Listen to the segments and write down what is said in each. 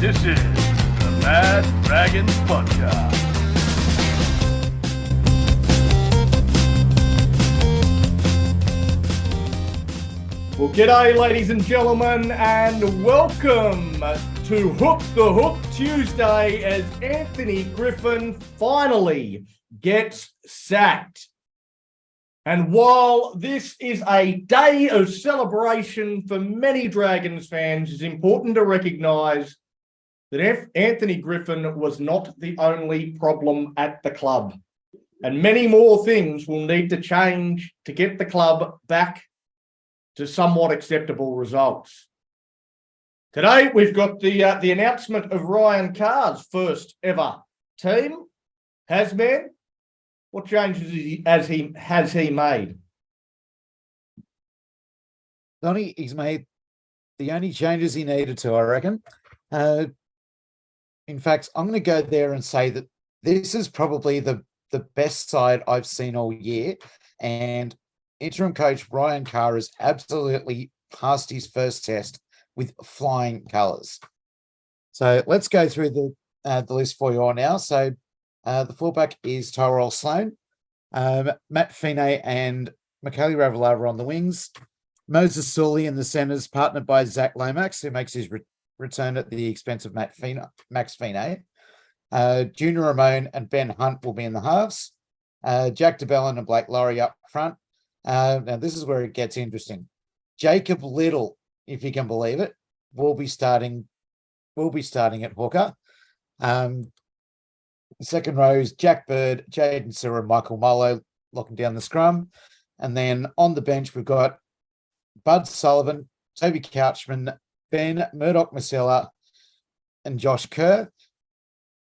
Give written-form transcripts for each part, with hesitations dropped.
This is the Mad Dragons Podcast. Well, g'day, ladies and gentlemen, and welcome to Hook the Hook Tuesday as Anthony Griffin finally gets sacked. And while this is a day of celebration for many Dragons fans, it's important to recognise that Anthony Griffin was not the only problem at the club. And many more things will need to change to get the club back to somewhat acceptable results. Today, we've got the announcement of Ryan Carr's first ever team. Hasman, what changes has he made? Donny, he's made the only changes he needed to, I reckon. In fact, I'm going to go there and say that this is probably the best side I've seen all year. And interim coach Ryan Carr has absolutely passed his first test with flying colours. So let's go through the list for you all now. So the fullback is Tyrell Sloan, Matt Feeney and Michaeli Ravalawa on the wings, Moses Sully in the centres, partnered by Zach Lomax, who makes his return at the expense of Max Feeney. Junior Ramon and Ben Hunt will be in the halves. Jack DeBellin and Blake Laurie up front. Now this is where it gets interesting. Jacob Little, if you can believe it, will be starting at hooker. Second row is Jack Bird, Jaden Sewer, and Michael Molo locking down the scrum. And then on the bench, we've got Bud Sullivan, Toby Couchman, Ben Murdoch-Masella, and Josh Kerr.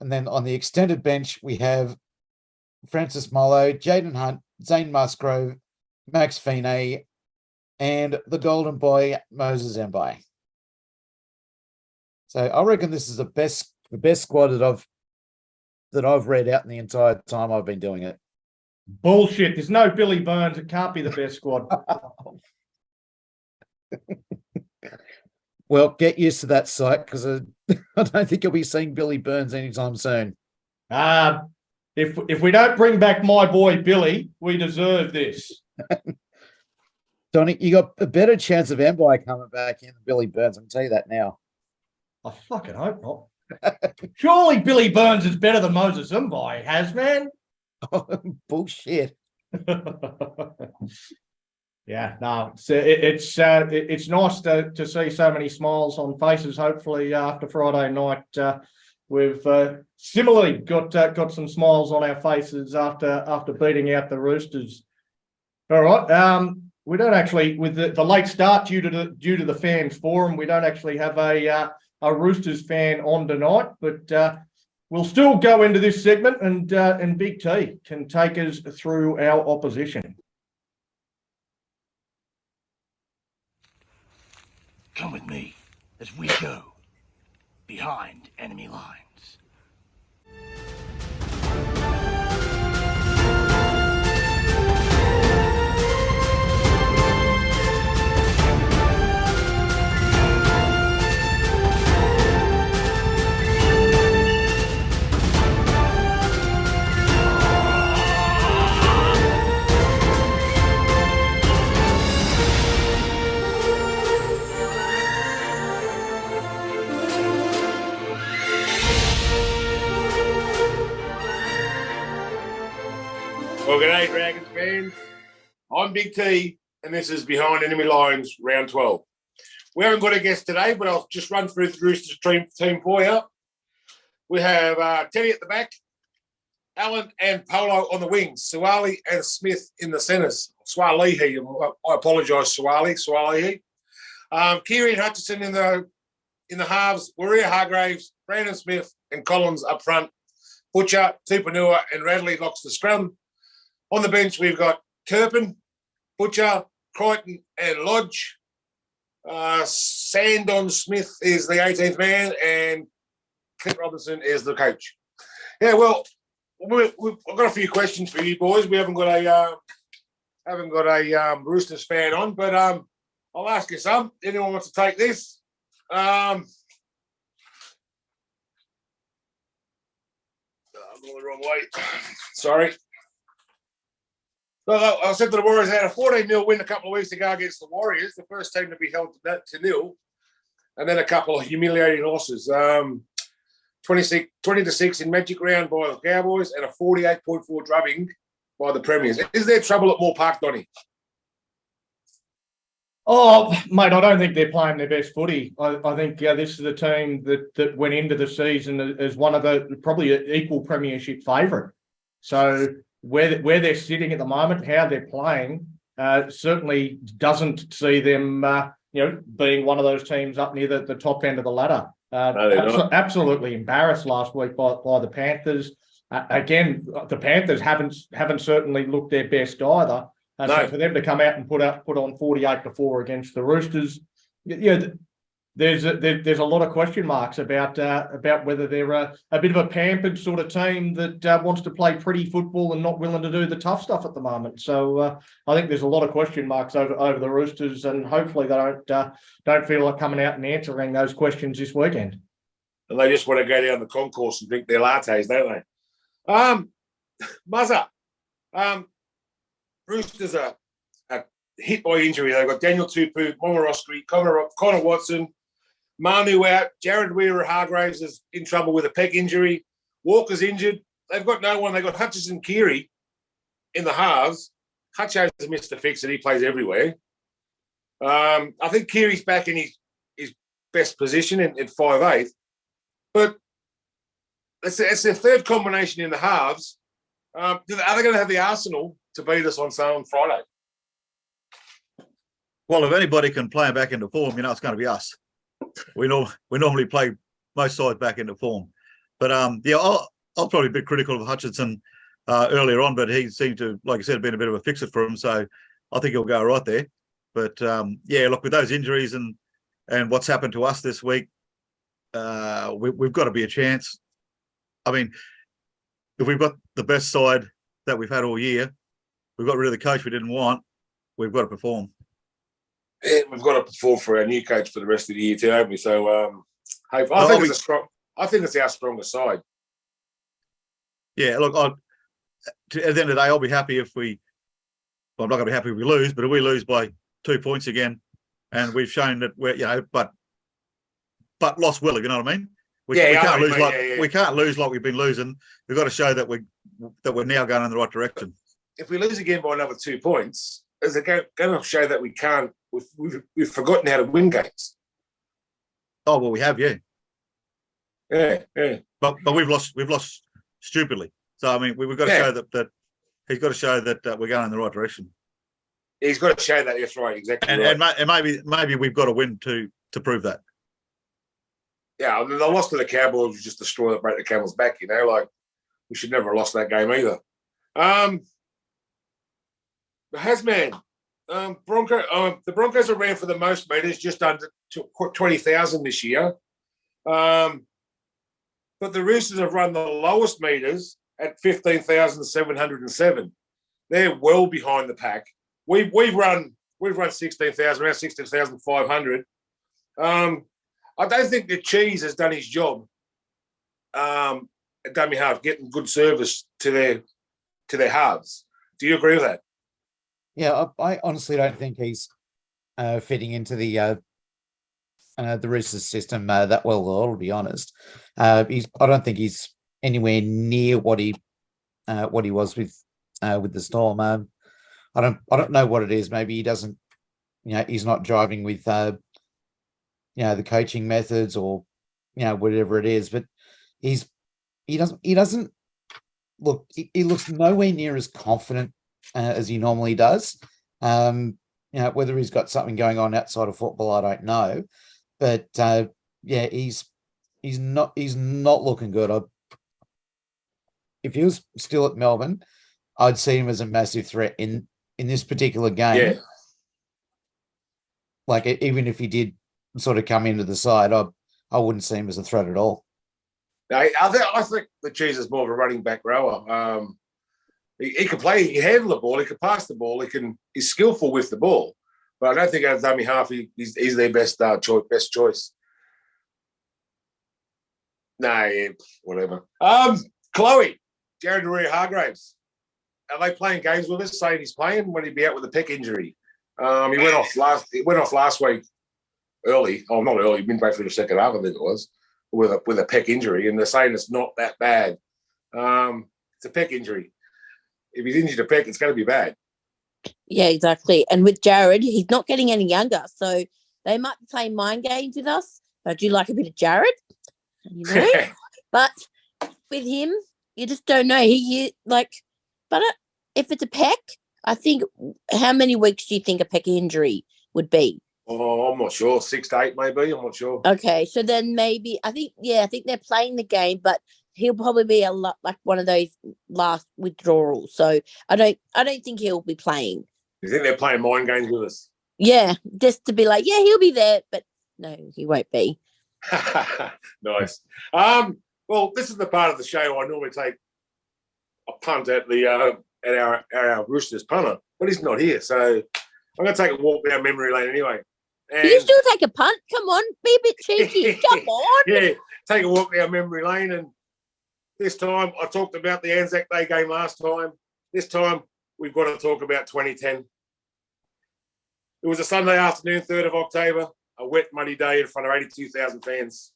And then on the extended bench, we have Francis Molo, Jaden Hunt, Zane Musgrove, Max Feeney, and the golden boy, Moses Mbai. So I reckon this is the best squad that I've read out in the entire time I've been doing it. Bullshit. There's no Billy Burns. It can't be the best squad. Well, get used to that sight because I don't think you'll be seeing Billy Burns anytime soon. If we don't bring back my boy Billy, we deserve this. Donny, you got a better chance of Mbai coming back in than Billy Burns. I can tell you that now. I fucking hope not. Surely Billy Burns is better than Moses Mbai has, man. Oh, bullshit. Yeah, no, it's nice to see so many smiles on faces. Hopefully, after Friday night, we've similarly got some smiles on our faces after beating out the Roosters. All right, we don't actually, with the late start due to the fans forum, we don't actually have a Roosters fan on tonight, but we'll still go into this segment, and Big T can take us through our opposition. Come with me as we go behind enemy lines. Well, g'day, Dragons fans. I'm Big T, and this is Behind Enemy Lines, round 12. We haven't got a guest today, but I'll just run through the Roosters team for you. We have Teddy at the back, Allen and Polo on the wings, Suwali and Smith in the centres. Swalihi, I apologise, Swalihi. Kieran Hutchison in the halves, Waria Hargraves, Brandon Smith and Collins up front. Butcher, Tupanua and Radley locks the scrum. On the bench, we've got Turpin, Butcher, Crichton and Lodge. Sandon Smith is the 18th man and Clint Robinson is the coach. Yeah, well, I've got a few questions for you boys. We haven't got a Roosters fan on, but I'll ask you some. Anyone wants to take this? All the wrong way. Sorry. Well, I said to the Warriors, they had a 14-0 win a couple of weeks ago against the Warriors, the first team to be held to nil, and then a couple of humiliating losses. 20-6 in Magic Round by the Cowboys and a 48.4 drubbing by the Premiers. Is there trouble at Moore Park, Donny? Oh, mate, I don't think they're playing their best footy. I think this is a team that went into the season as one of the probably an equal premiership favourite. So where they're sitting at the moment, how they're playing, certainly doesn't see them, being one of those teams up near the top end of the ladder. Absolutely embarrassed last week by the Panthers. Again, the Panthers haven't certainly looked their best either. So for them to come out and put on 48-4 against the Roosters, there's a lot of question marks about whether they're a bit of a pampered sort of team that wants to play pretty football and not willing to do the tough stuff at the moment. So I think there's a lot of question marks over the Roosters, and hopefully they don't feel like coming out and answering those questions this weekend. And they just want to go down the concourse and drink their lattes, don't they? Muzza. Roosters are hit by injury. They've got Daniel Tupou, Momorowski, Connor Watson, Manu out. Jared Weir-Hargraves is in trouble with a pec injury. Walker's injured. They've got no one. They've got Hutchison Keary in the halves. Hutch has missed the fix and he plays everywhere. I think Keary's back in his best position in 5'8". But it's their third combination in the halves. Are they going to have the arsenal to beat us on Friday? Well, if anybody can play back into form, it's going to be us. We normally play most sides back into form. But I was probably a bit critical of Hutchinson earlier on, but he seemed to, like I said, been a bit of a fixer for him. So I think he'll go right there. But look, with those injuries and what's happened to us this week, we've got to be a chance. I mean, if we've got the best side that we've had all year, we've got rid of the coach we didn't want, we've got to perform. Yeah, we've got to perform for our new coach for the rest of the year too, haven't we? So I think it's our strongest side. Yeah, look, at the end of the day, I'll be happy if I'm not going to be happy if we lose, but if we lose by 2 points again, and we've shown that we're, but lost will, you know what I mean? We can't lose like we've been losing. We've got to show that we're now going in the right direction. If we lose again by another 2 points, is it going to show that we can't? We've forgotten how to win games. Oh well, we have, yeah. Yeah. But we've lost stupidly. So I mean, we've got to show that he's got to show that we're going in the right direction. He's got to show that. That's right, exactly. And maybe we've got to win to prove that. Yeah, I mean, the loss to the Cowboys was just a straw that broke the camel's back. Like we should never have lost that game either. The Hasman, the Broncos are ran for the most meters, just under 20,000 this year. But the Roosters have run the lowest meters at 15,707. They're well behind the pack. We've run 16,000, around 16,500. I don't think the Cheese has done his job at dummy half, getting good service to their halves. Do you agree with that? Yeah, I honestly don't think he's fitting into the Roosters system that well at all, to be honest. I don't think he's anywhere near what he was with the Storm. I don't know what it is. Maybe he doesn't, he's not driving with the coaching methods or whatever it is. But he doesn't look. He looks nowhere near as confident as he normally does. Whether he's got something going on outside of football, I don't know. But he's not looking good. If he was still at Melbourne, I'd see him as a massive threat in this particular game. Yeah. Like even if he did sort of come into the side, I wouldn't see him as a threat at all. I think the Cheese is more of a running back rower. He can play, he can handle the ball, he can pass the ball, he's skillful with the ball. But I don't think as dummy half, he's their best choice. Whatever. Chloe, Jared Hargraves. Are they playing games with us, saying he's playing when he'd be out with a pec injury? He went off last week early. Oh, not early, midway through the second half, I think it was, with a pec injury, and they're saying it's not that bad. It's a pec injury. If he's injured a pec, it's going to be bad. Yeah, exactly. And with Jared, he's not getting any younger, so they might be playing mind games with us. I do like a bit of Jared, you know. But with him, you just don't know. But if it's a pec, I think, how many weeks do you think a pec injury would be? Oh, I'm not sure. 6 to 8, maybe. I'm not sure. Okay, so then maybe I think they're playing the game, but he'll probably be a lot like one of those last withdrawals. So I don't think he'll be playing. You think they're playing mind games with us? Yeah, just to be like, yeah, he'll be there, but no, he won't be. Nice. Well, this is the part of the show I normally take a punt at our Roosters punter, but he's not here, so I'm going to take a walk down memory lane anyway. And Can you still take a punt? Come on, be a bit cheeky. Come on. Yeah, take a walk down memory lane, and this time I talked about the Anzac Day game last time. This time we've got to talk about 2010. It was a Sunday afternoon, 3rd of October, a wet, muddy day in front of 82,000 fans.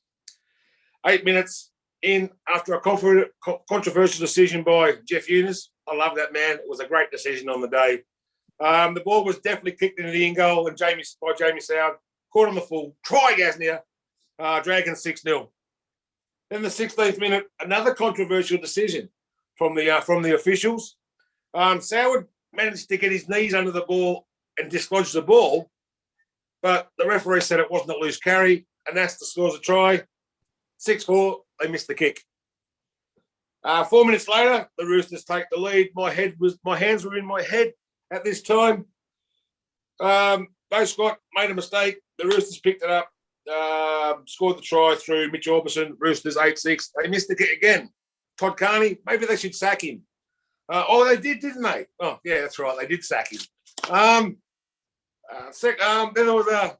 8 minutes in after a controversial decision by Jeff Eunice. I love that man. It was a great decision on the day. The ball was definitely kicked into the in goal, and Jamie Soward caught on the full. Try, Gasnier. Dragons 6-0. Then the 16th minute, another controversial decision from the officials. Soward managed to get his knees under the ball and dislodge the ball, but the referee said it wasn't a loose carry, and that's the scores a try. 6-4, they missed the kick. 4 minutes later, the Roosters take the lead. My hands were in my head at this time. Bo Scott made a mistake. The Roosters picked it up, scored the try through Mitch Orbison. Roosters 8-6. They missed the kick again. Todd Carney, maybe they should sack him. They did, didn't they? Oh, yeah, that's right. They did sack him. Then there was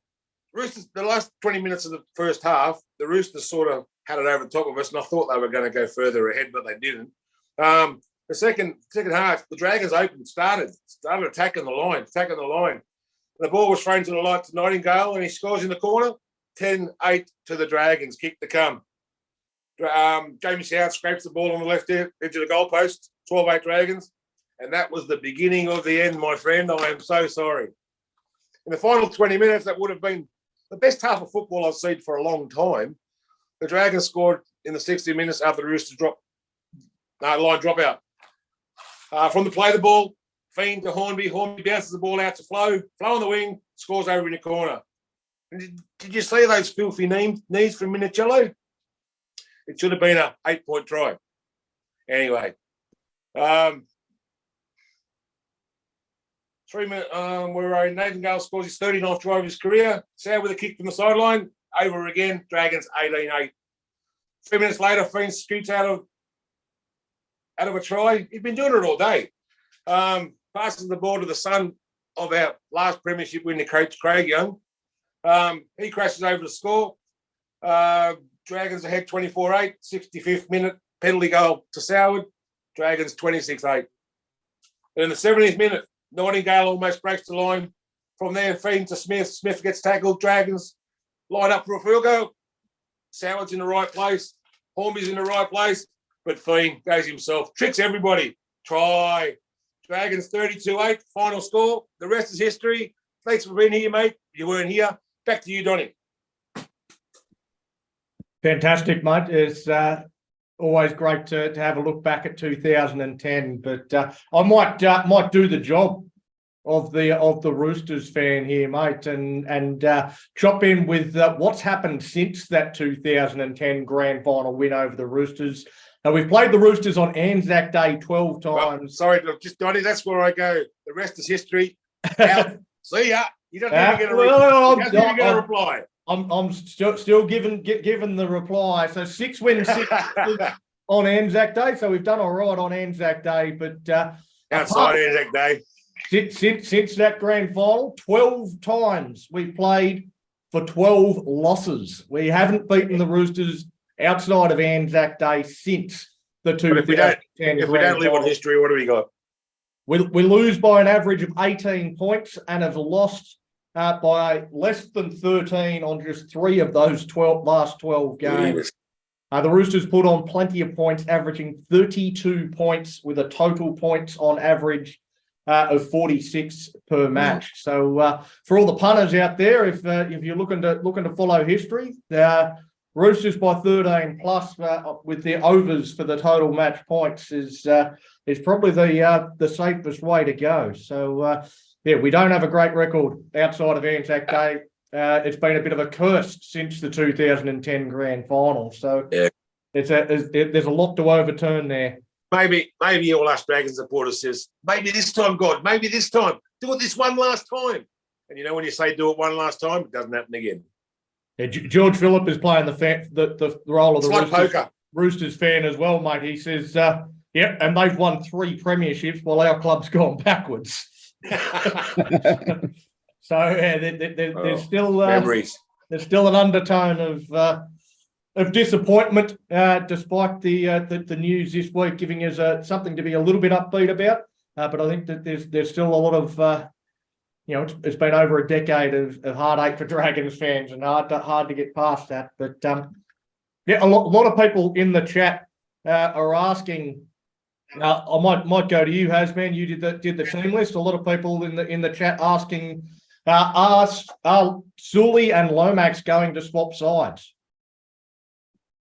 Roosters. The last 20 minutes of the first half, the Roosters sort of had it over the top of us, and I thought they were going to go further ahead, but they didn't. The second half, the Dragons started attacking the line. The ball was thrown to the light to Nightingale, and he scores in the corner. 10-8 to the Dragons. Kick to come. Jamie Soward scrapes the ball on the left edge of the goalpost. 12-8 Dragons. And that was the beginning of the end, my friend. I am so sorry. In the final 20 minutes, that would have been the best half of football I've seen for a long time. The Dragons scored in the 60 minutes after the Roosters line dropout. From the play the ball, Fiend to Hornby. Hornby bounces the ball out to Flo. Flo on the wing, scores over in the corner. And did you see those filthy knees from Minicello? It should have been a 8-point try. Anyway. 3 minutes, where Nathan Gale scores his 39th try of his career. Soward with a kick from the sideline. Over again. Dragons 18-8. 3 minutes later, Fiend scoots out of a try. He'd been doing it all day. Passes the ball to the son of our last premiership winner, coach Craig Young. He crashes over to score. Dragons ahead 24-8. 65th minute, penalty goal to Soward. Dragons 26-8. And in the 70th minute, Nightingale almost breaks the line. From there, Fiend to Smith. Smith gets tackled. Dragons line up for a field goal. Soward's in the right place. Hornby's in the right place. But Fiend goes himself. Tricks everybody. Try. Dragons 32-8. Final score. The rest is history. Thanks for being here, mate. You weren't here. Back to you, Donny. Fantastic, mate. It's always great to have a look back at 2010, but I might do the job of the Roosters fan here, mate, and chop in with what's happened since that 2010 grand final win over the Roosters. Now, we've played the Roosters on Anzac Day 12 times. Well, sorry, just Donny, that's where I go. The rest is history. Out. See ya. You don't need to get a reply. I'm still giving the reply. So 6 wins, 6 on Anzac Day. So we've done all right on Anzac Day, but outside Anzac Day. Since that grand final, 12 times we've played for 12 losses. We haven't beaten the Roosters outside of Anzac Day since the But if we don't 2010 if we don't live on grand history, what do we got? we lose by an average of 18 points and have lost by less than 13 on just 3 of those last 12 games. The Roosters put on plenty of points, averaging 32 points with a total points on average of 46 per match. So for all the punters out there, if you're looking to follow history, Roosters by 13 plus with their overs for the total match points is probably the safest way to go. So we don't have a great record outside of Anzac Day. It's been a bit of a curse since the 2010 grand final. So there's a lot to overturn there. Maybe all us Dragons supporters says, maybe this time, God, maybe this time, do it this one last time. And you know when you say do it one last time, it doesn't happen again. Yeah, George Phillip is playing the role of It's like poker. Roosters fan as well, mate. He says, and they've won 3 premierships while our club's gone backwards. So there's still memories. There's still an undertone of disappointment, despite the news this week giving us something to be a little bit upbeat about. But I think that there's still a lot of it's been over a decade of heartache for Dragons fans and hard to get past that. But a lot of people in the chat are asking. I might go to you, Hasman. You did the team list. A lot of people in the chat asking, are Sully and Lomax going to swap sides?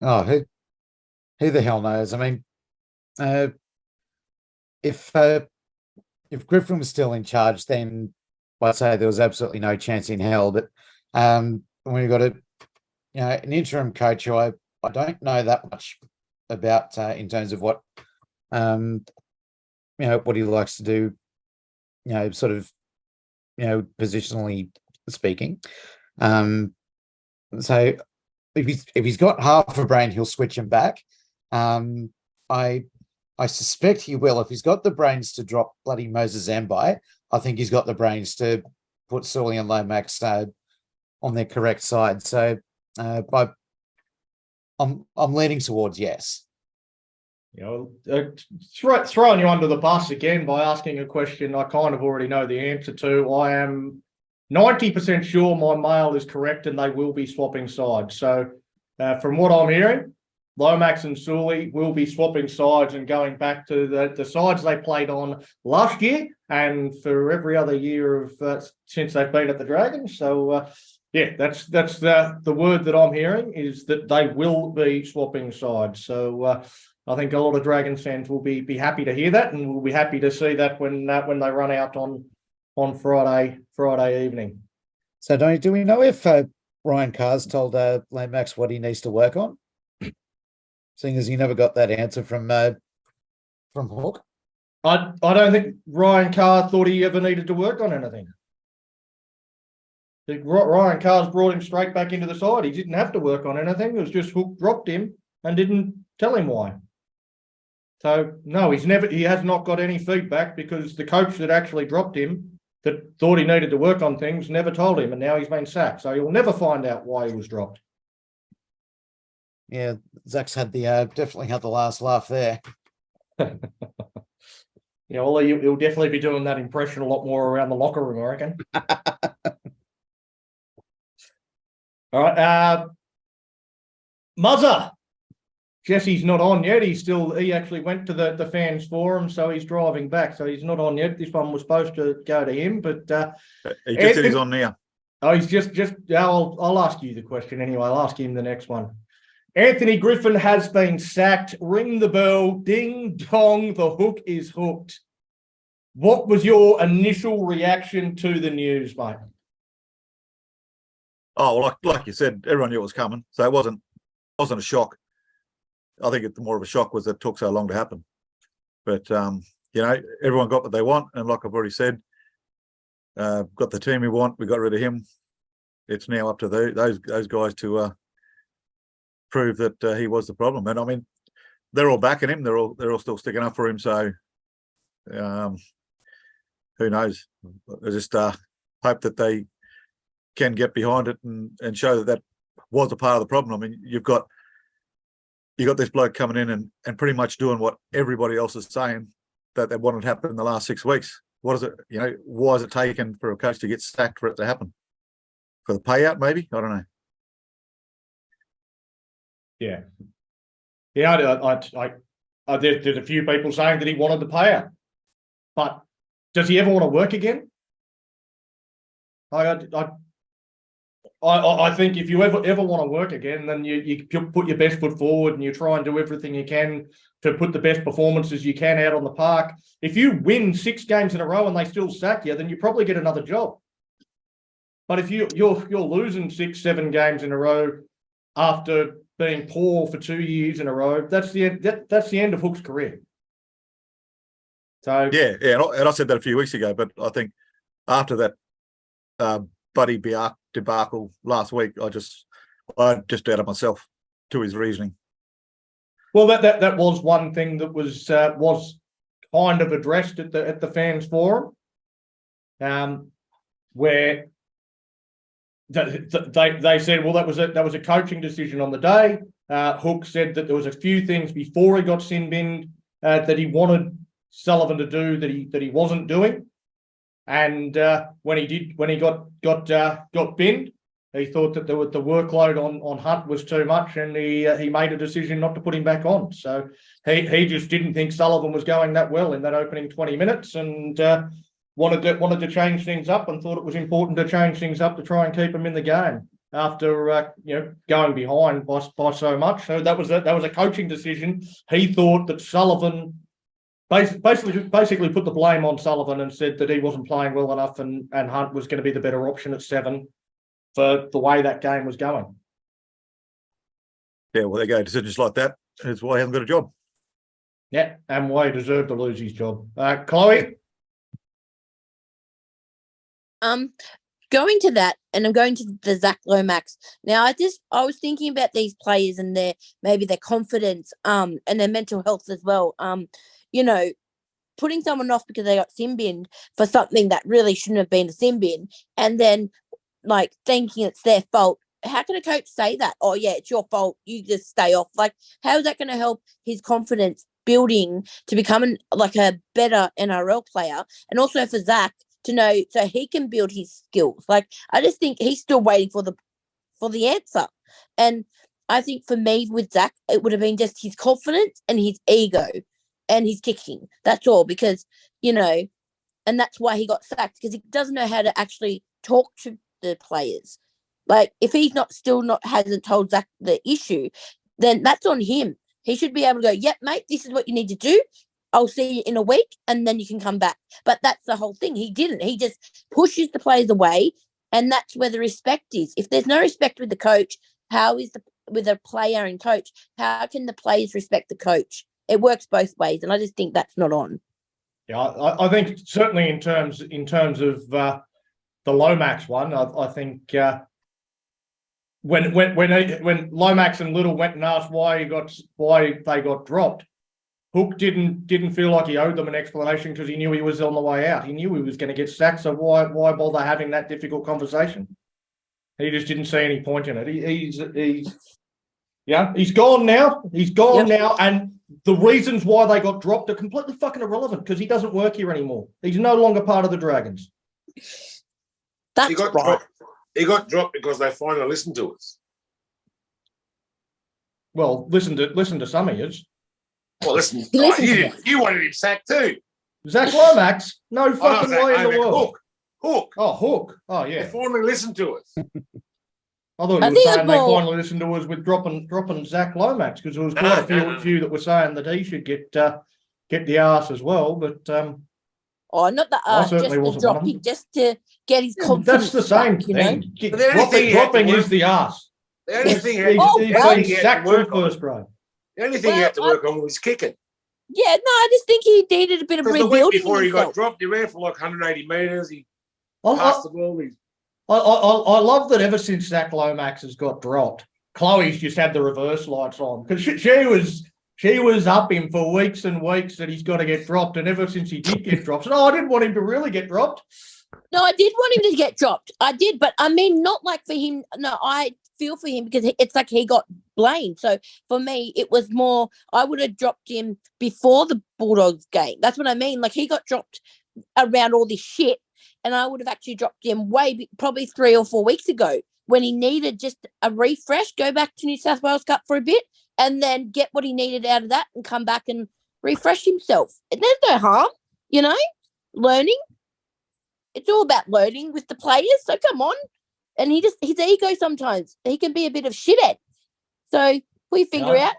Oh, who the hell knows? I mean, if Griffin was still in charge, then I'd say there was absolutely no chance in hell. But when you've got an interim coach who I don't know that much about in terms of what what he likes to do, sort of positionally speaking. So if he's got half a brain, he'll switch him back. I suspect he will. If he's got the brains to drop bloody Moses Zambai, I think he's got the brains to put Sully and Lomax on their correct side. So I'm leaning towards yes. Throwing you under the bus again by asking a question I kind of already know the answer to. I am 90% sure my mail is correct and they will be swapping sides. So from what I'm hearing, Lomax and Sully will be swapping sides and going back to the sides they played on last year and for every other year of since they've been at the Dragons. So that's the word that I'm hearing is that they will be swapping sides. So I think a lot of Dragons fans will be happy to hear that, and we'll be happy to see that when they run out on Friday evening. So do we know if Ryan Carr's told Lomax what he needs to work on? Seeing as he never got that answer from Hawk. I don't think Ryan Carr thought he ever needed to work on anything. Ryan Carr's brought him straight back into the side. He didn't have to work on anything. It was just Hook dropped him and didn't tell him why. So no, he has not got any feedback because the coach that actually dropped him that thought he needed to work on things never told him, and now he's been sacked. So you'll never find out why he was dropped. Yeah, Zach's had definitely had the last laugh there. Well, he'll definitely be doing that impression a lot more around the locker room, I reckon. All right, Muzzer. Jesse's not on yet. He actually went to the fans forum, so he's driving back. So he's not on yet. This one was supposed to go to him, but he just said he's on now. Oh, he's just. I'll ask you the question anyway. I'll ask him the next one. Anthony Griffin has been sacked. Ring the bell. Ding dong. The hook is hooked. What was your initial reaction to the news, mate? Oh, well, like you said, everyone knew it was coming, so it wasn't a shock. I think more of a shock was that it took so long to happen. But everyone got what they want, and like I've already said, got the team we want. We got rid of him. It's now up to those guys to prove that he was the problem. And I mean, they're all backing him. They're all still sticking up for him. So who knows? I just hope that they can get behind it and show that was a part of the problem. I mean, you've got you got this bloke coming in and pretty much doing what everybody else is saying that they wanted to happen in the last 6 weeks. What is it? Why is it taken for a coach to get sacked for it to happen? For the payout, maybe? I don't know. Yeah. There's a few people saying that he wanted the payout, but does he ever want to work again? I think if you ever want to work again, then you put your best foot forward and you try and do everything you can to put the best performances you can out on the park. If you win 6 games in a row and they still sack you, then you probably get another job. But if you're losing 6, 7 games in a row after being poor for 2 years in a row, that's the end of Hook's career. So yeah, and I said that a few weeks ago, but I think after that Buddy debacle last week, I just doubted myself to his reasoning. Well, that was one thing that was kind of addressed at the fans forum, where they said, well, that was a coaching decision on the day. Hook said that there was a few things before he got sin binned that he wanted Sullivan to do that he wasn't doing, and when he got binned, he thought that the workload on Hunt was too much, and he made a decision not to put him back on. So he just didn't think Sullivan was going that well in that opening 20 minutes, and wanted to change things up, and thought it was important to change things up to try and keep him in the game after going behind by so much. So that was a coaching decision. He thought that Sullivan basically put the blame on Sullivan and said that he wasn't playing well enough, and Hunt was going to be the better option at 7 for the way that game was going. Yeah, well, there you go. Decisions like that is why he hasn't got a job. Yeah, and why he deserved to lose his job. Chloe? Going to that, and I'm going to the Zach Lomax. Now, I was thinking about these players and their confidence, and their mental health as well. Putting someone off because they got sin binned for something that really shouldn't have been a sin bin, and then thinking it's their fault. How can a coach say that? Oh yeah, it's your fault, you just stay off. How is that going to help his confidence building to become a better NRL player, and also for Zach to know so he can build his skills? I just think he's still waiting for the answer. And I think for me with Zach, it would have been just his confidence and his ego and his kicking. That's all, because and that's why he got sacked, because he doesn't know how to actually talk to the players. If he's hasn't told Zach the issue, then that's on him. He should be able to go, yep, mate, this is what you need to do. I'll see you in a week, and then you can come back. But that's the whole thing. He didn't. He just pushes the players away, and that's where the respect is. If there's no respect with the coach, how is with a player and coach? How can the players respect the coach? It works both ways, and I just think that's not on. Yeah, I think certainly in terms of the Lomax one, I think when Lomax and Little went and asked why they got dropped, Hook didn't feel like he owed them an explanation, because he knew he was on the way out. He knew he was going to get sacked, so why bother having that difficult conversation? He just didn't see any point in it. He's gone now. He's gone now, and the reasons why they got dropped are completely fucking irrelevant, because he doesn't work here anymore. He's no longer part of the Dragons. That's right. He got dropped because they finally listened to us. Well, listen to some of yours. Well, listen, you wanted him sacked too. Zach Lomax? No fucking way in the world. Hook. Oh, Hook. Oh, yeah. They finally listened to us. I thought you were saying they finally listened to us with dropping Zach Lomax, because there was quite a few that were saying that he should get the arse as well. But not the arse, just the dropping, just to get his confidence. That's the same thing. Dropping is the arse. The only thing he's sacked from first grade. The only thing he had to work on was kicking. Yeah, no, I just think he needed a bit of rebuilding. The week before he got dropped, he ran for 180 metres. He passed the ball. I love that ever since Zach Lomax has got dropped, Chloe's just had the reverse lights on, because she was up him for weeks and weeks that he's got to get dropped, and ever since he did get dropped, I didn't want him to really get dropped. No, I did want him to get dropped. I did, but I mean, not for him. No, feel for him because it's like he got blamed. So for me, it was more, I would have dropped him before the Bulldogs game. That's what I mean. Like he got dropped around all this shit, and I would have actually dropped him probably 3 or 4 weeks ago when he needed just a refresh, go back to New South Wales Cup for a bit, and then get what he needed out of that and come back and refresh himself. And there's no harm, learning. It's all about learning with the players. So come on. And his ego sometimes, he can be a bit of shithead. So we figure out.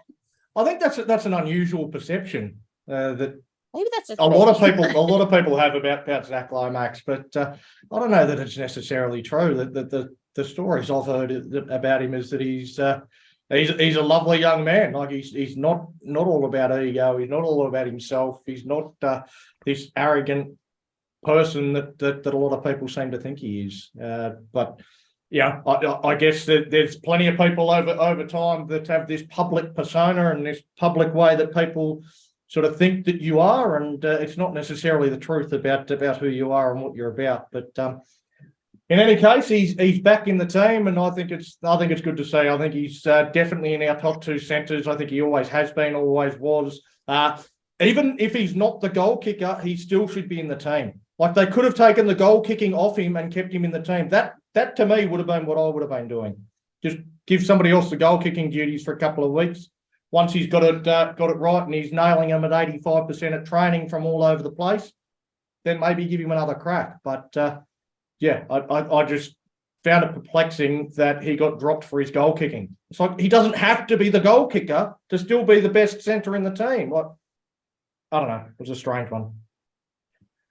I think that's an unusual perception that Maybe that's just a lot of people have about Zach Lomax, but I don't know that it's necessarily true. That the stories I've heard about him is that he's a lovely young man. Like he's not all about ego. He's not all about himself. He's not this arrogant person that a lot of people seem to think he is. But yeah, I guess that there's plenty of people over time that have this public persona and this public way that people sort of think that you are, and it's not necessarily the truth about who you are and what you're about. But in any case, he's back in the team, and I think it's good to see. I think he's definitely in our top 2 centres. I think he always has been, always was. Even if he's not the goal kicker, he still should be in the team. Like they could have taken the goal kicking off him and kept him in the team. That to me would have been what I would have been doing. Just give somebody else the goal kicking duties for a couple of weeks. Once he's got it right and he's nailing them at 85% at training from all over the place, then maybe give him another crack. But I just found it perplexing that he got dropped for his goal kicking. It's like he doesn't have to be the goal kicker to still be the best centre in the team. Like, I don't know. It was a strange one.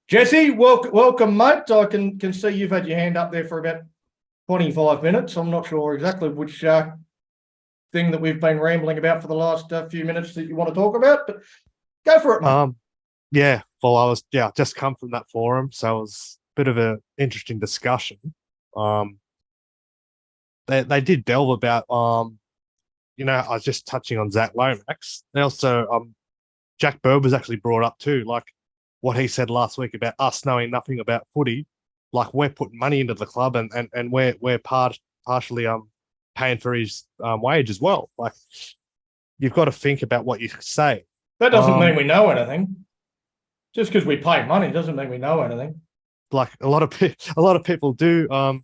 Jesse, welcome, mate. I can see you've had your hand up there for about 25 minutes. I'm not sure exactly which thing that we've been rambling about for the last few minutes that you want to talk about, but go for it, mate. Yeah, well, I was just come from that forum, so it was a bit of an interesting discussion. They did delve about I was just touching on Zach Lomax. They also Jack Bird was actually brought up too, like what he said last week about us knowing nothing about footy. Like we're putting money into the club and we're partially paying for his wage as well. Like you've got to think about what you say. That doesn't mean we know anything. Just because we pay money doesn't mean we know anything. Like a lot of people do.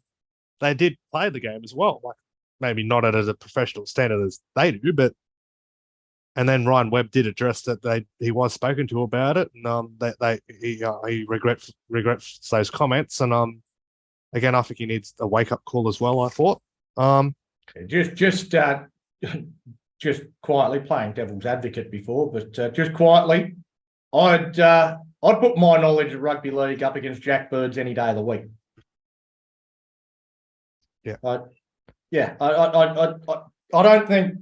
They did play the game as well. Like maybe not at a professional standard as they do, but. And then Ryan Webb did address that he was spoken to about it, and he regrets those comments. And again, I think he needs a wake up call as well. I thought. Just quietly playing devil's advocate before, but just quietly, I'd put my knowledge of rugby league up against Jack Bird's any day of the week. Yeah. I don't think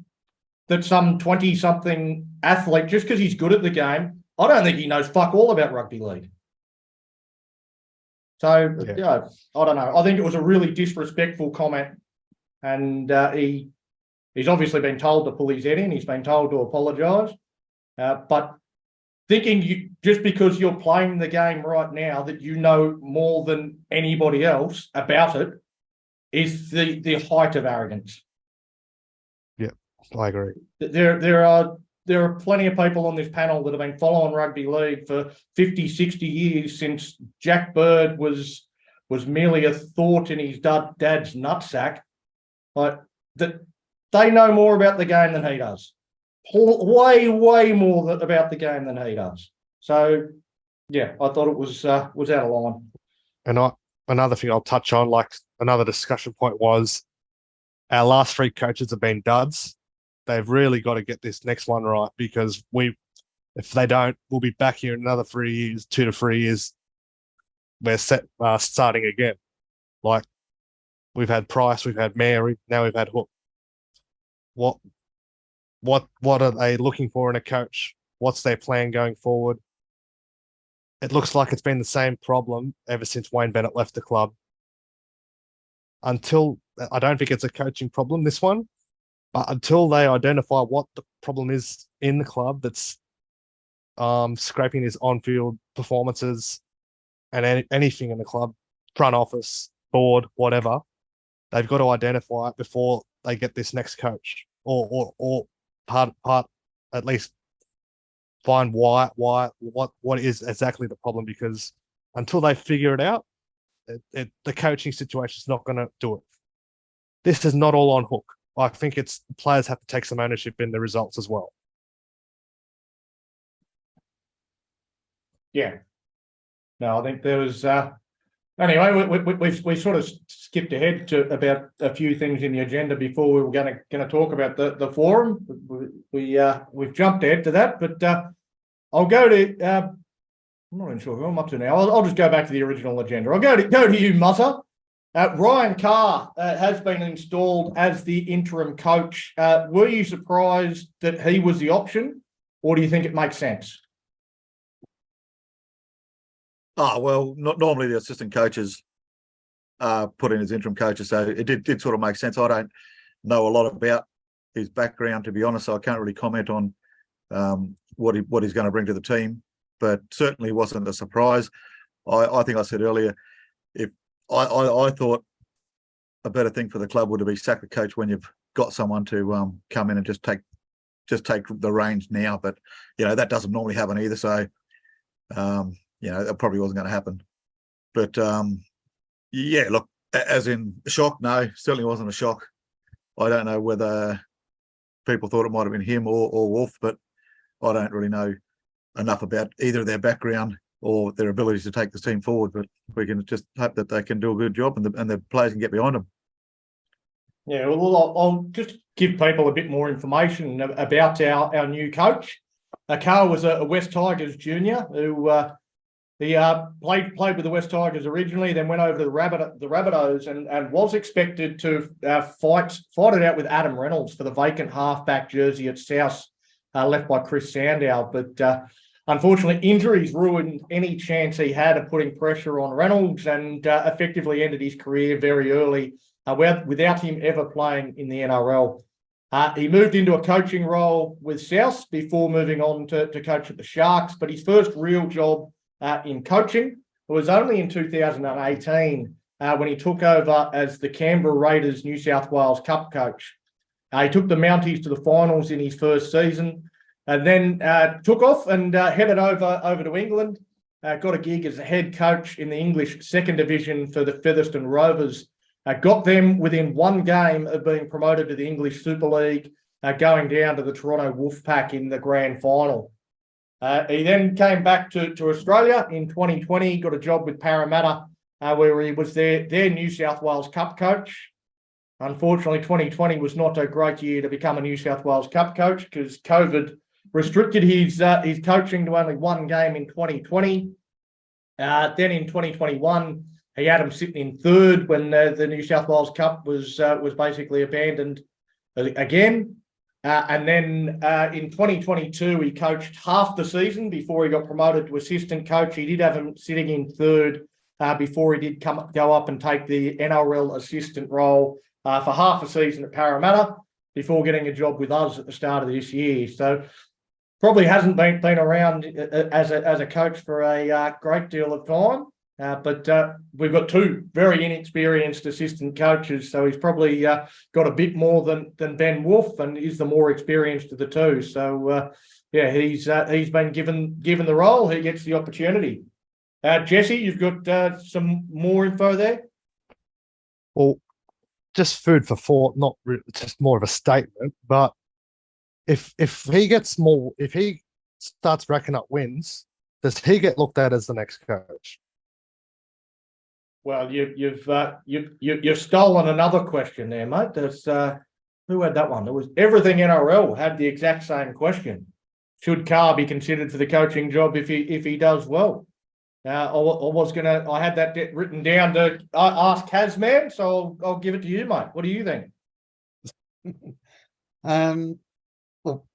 that some 20-something athlete, just because he's good at the game, I don't think he knows fuck all about rugby league. So, I don't know. I think it was a really disrespectful comment. And he's obviously been told to pull his head in. He's been told to apologise. But thinking just because you're playing the game right now that you know more than anybody else about it is the height of arrogance. I agree. There are plenty of people on this panel that have been following rugby league for 50, 60 years since Jack Bird was merely a thought in his dad's nutsack. But that they know more about the game than he does. Way more about the game than he does. So, yeah, I thought it was out of line. And another thing I'll touch on, like another discussion point was our last 3 coaches have been duds. They've really got to get this next one right because if they don't, we'll be back here in another 3 years, 2 to 3 years. We're starting again. Like we've had Price, we've had Mary, now we've had Hook. What are they looking for in a coach? What's their plan going forward? It looks like it's been the same problem ever since Wayne Bennett left the club. I don't think it's a coaching problem, this one. But until they identify what the problem is in the club that's scraping his on-field performances and anything in the club, front office, board, whatever, they've got to identify it before they get this next coach, or part at least find what is exactly the problem, because until they figure it out, the coaching situation is not going to do it. This is not all on Hook. I think it's players have to take some ownership in the results as well. Yeah. No, I think there was. Anyway, we sort of skipped ahead to about a few things in the agenda before we were going to talk about the forum. We've jumped ahead to that, but I'll go to. I'm not even sure who I'm up to now. I'll just go back to the original agenda. I'll go to you, Mutter. Ryan Carr has been installed as the interim coach. Were you surprised that he was the option, or do you think it makes sense? Oh, well, not normally the assistant coaches put in as interim coaches, so it did sort of make sense. I don't know a lot about his background, to be honest, so I can't really comment on what he's going to bring to the team, but certainly wasn't a surprise. I think I said earlier, if I thought a better thing for the club would be sack the coach when you've got someone to come in and just take the reins now, but that doesn't normally happen either, so that probably wasn't going to happen. But yeah, look, as in a shock, no, certainly wasn't a shock. I don't know whether people thought it might have been him or Wolf, but I don't really know enough about either their background or their abilities to take the team forward. But we can just hope that they can do a good job and the players can get behind them. Yeah, well, I'll just give people a bit more information about our new coach. Carr was a West Tigers junior who he played with the West Tigers originally, then went over to the Rabbitohs and was expected to fight it out with Adam Reynolds for the vacant halfback jersey at South, left by Chris Sandow. But unfortunately, injuries ruined any chance he had of putting pressure on Reynolds, and effectively ended his career very early without him ever playing in the NRL. He moved into a coaching role with South before moving on to coach at the Sharks, but his first real job in coaching was only in 2018 when he took over as the Canberra Raiders New South Wales Cup coach. He took the Mounties to the finals in his first season, and then took off and headed over to England. Got a gig as a head coach in the English second division for the Featherstone Rovers. Got them within one game of being promoted to the English Super League, going down to the Toronto Wolfpack in the grand final. He then came back to Australia in 2020, got a job with Parramatta, where he was their New South Wales Cup coach. Unfortunately, 2020 was not a great year to become a New South Wales Cup coach because COVID restricted his coaching to only one game in 2020. Then in 2021, he had him sitting in third when the New South Wales Cup was basically abandoned again. And then in 2022, he coached half the season before he got promoted to assistant coach. He did have him sitting in third before he did go up and take the NRL assistant role for half a season at Parramatta before getting a job with us at the start of this year. So probably hasn't been around as a coach for a great deal of time. But we've got two very inexperienced assistant coaches, so he's probably got a bit more than Ben Wolf, and is the more experienced of the two. So yeah, he's been given the role. He gets the opportunity. Jesse, you've got some more info there. Well, just food for thought, not just more of a statement. But if he starts racking up wins, does he get looked at as the next coach? Well, you've stolen another question there, mate. There's who had that one? There was Everything NRL had the exact same question. Should Carr be considered for the coaching job if he does well? I had that written down to ask Kazman, so I'll give it to you, mate. What do you think? Well,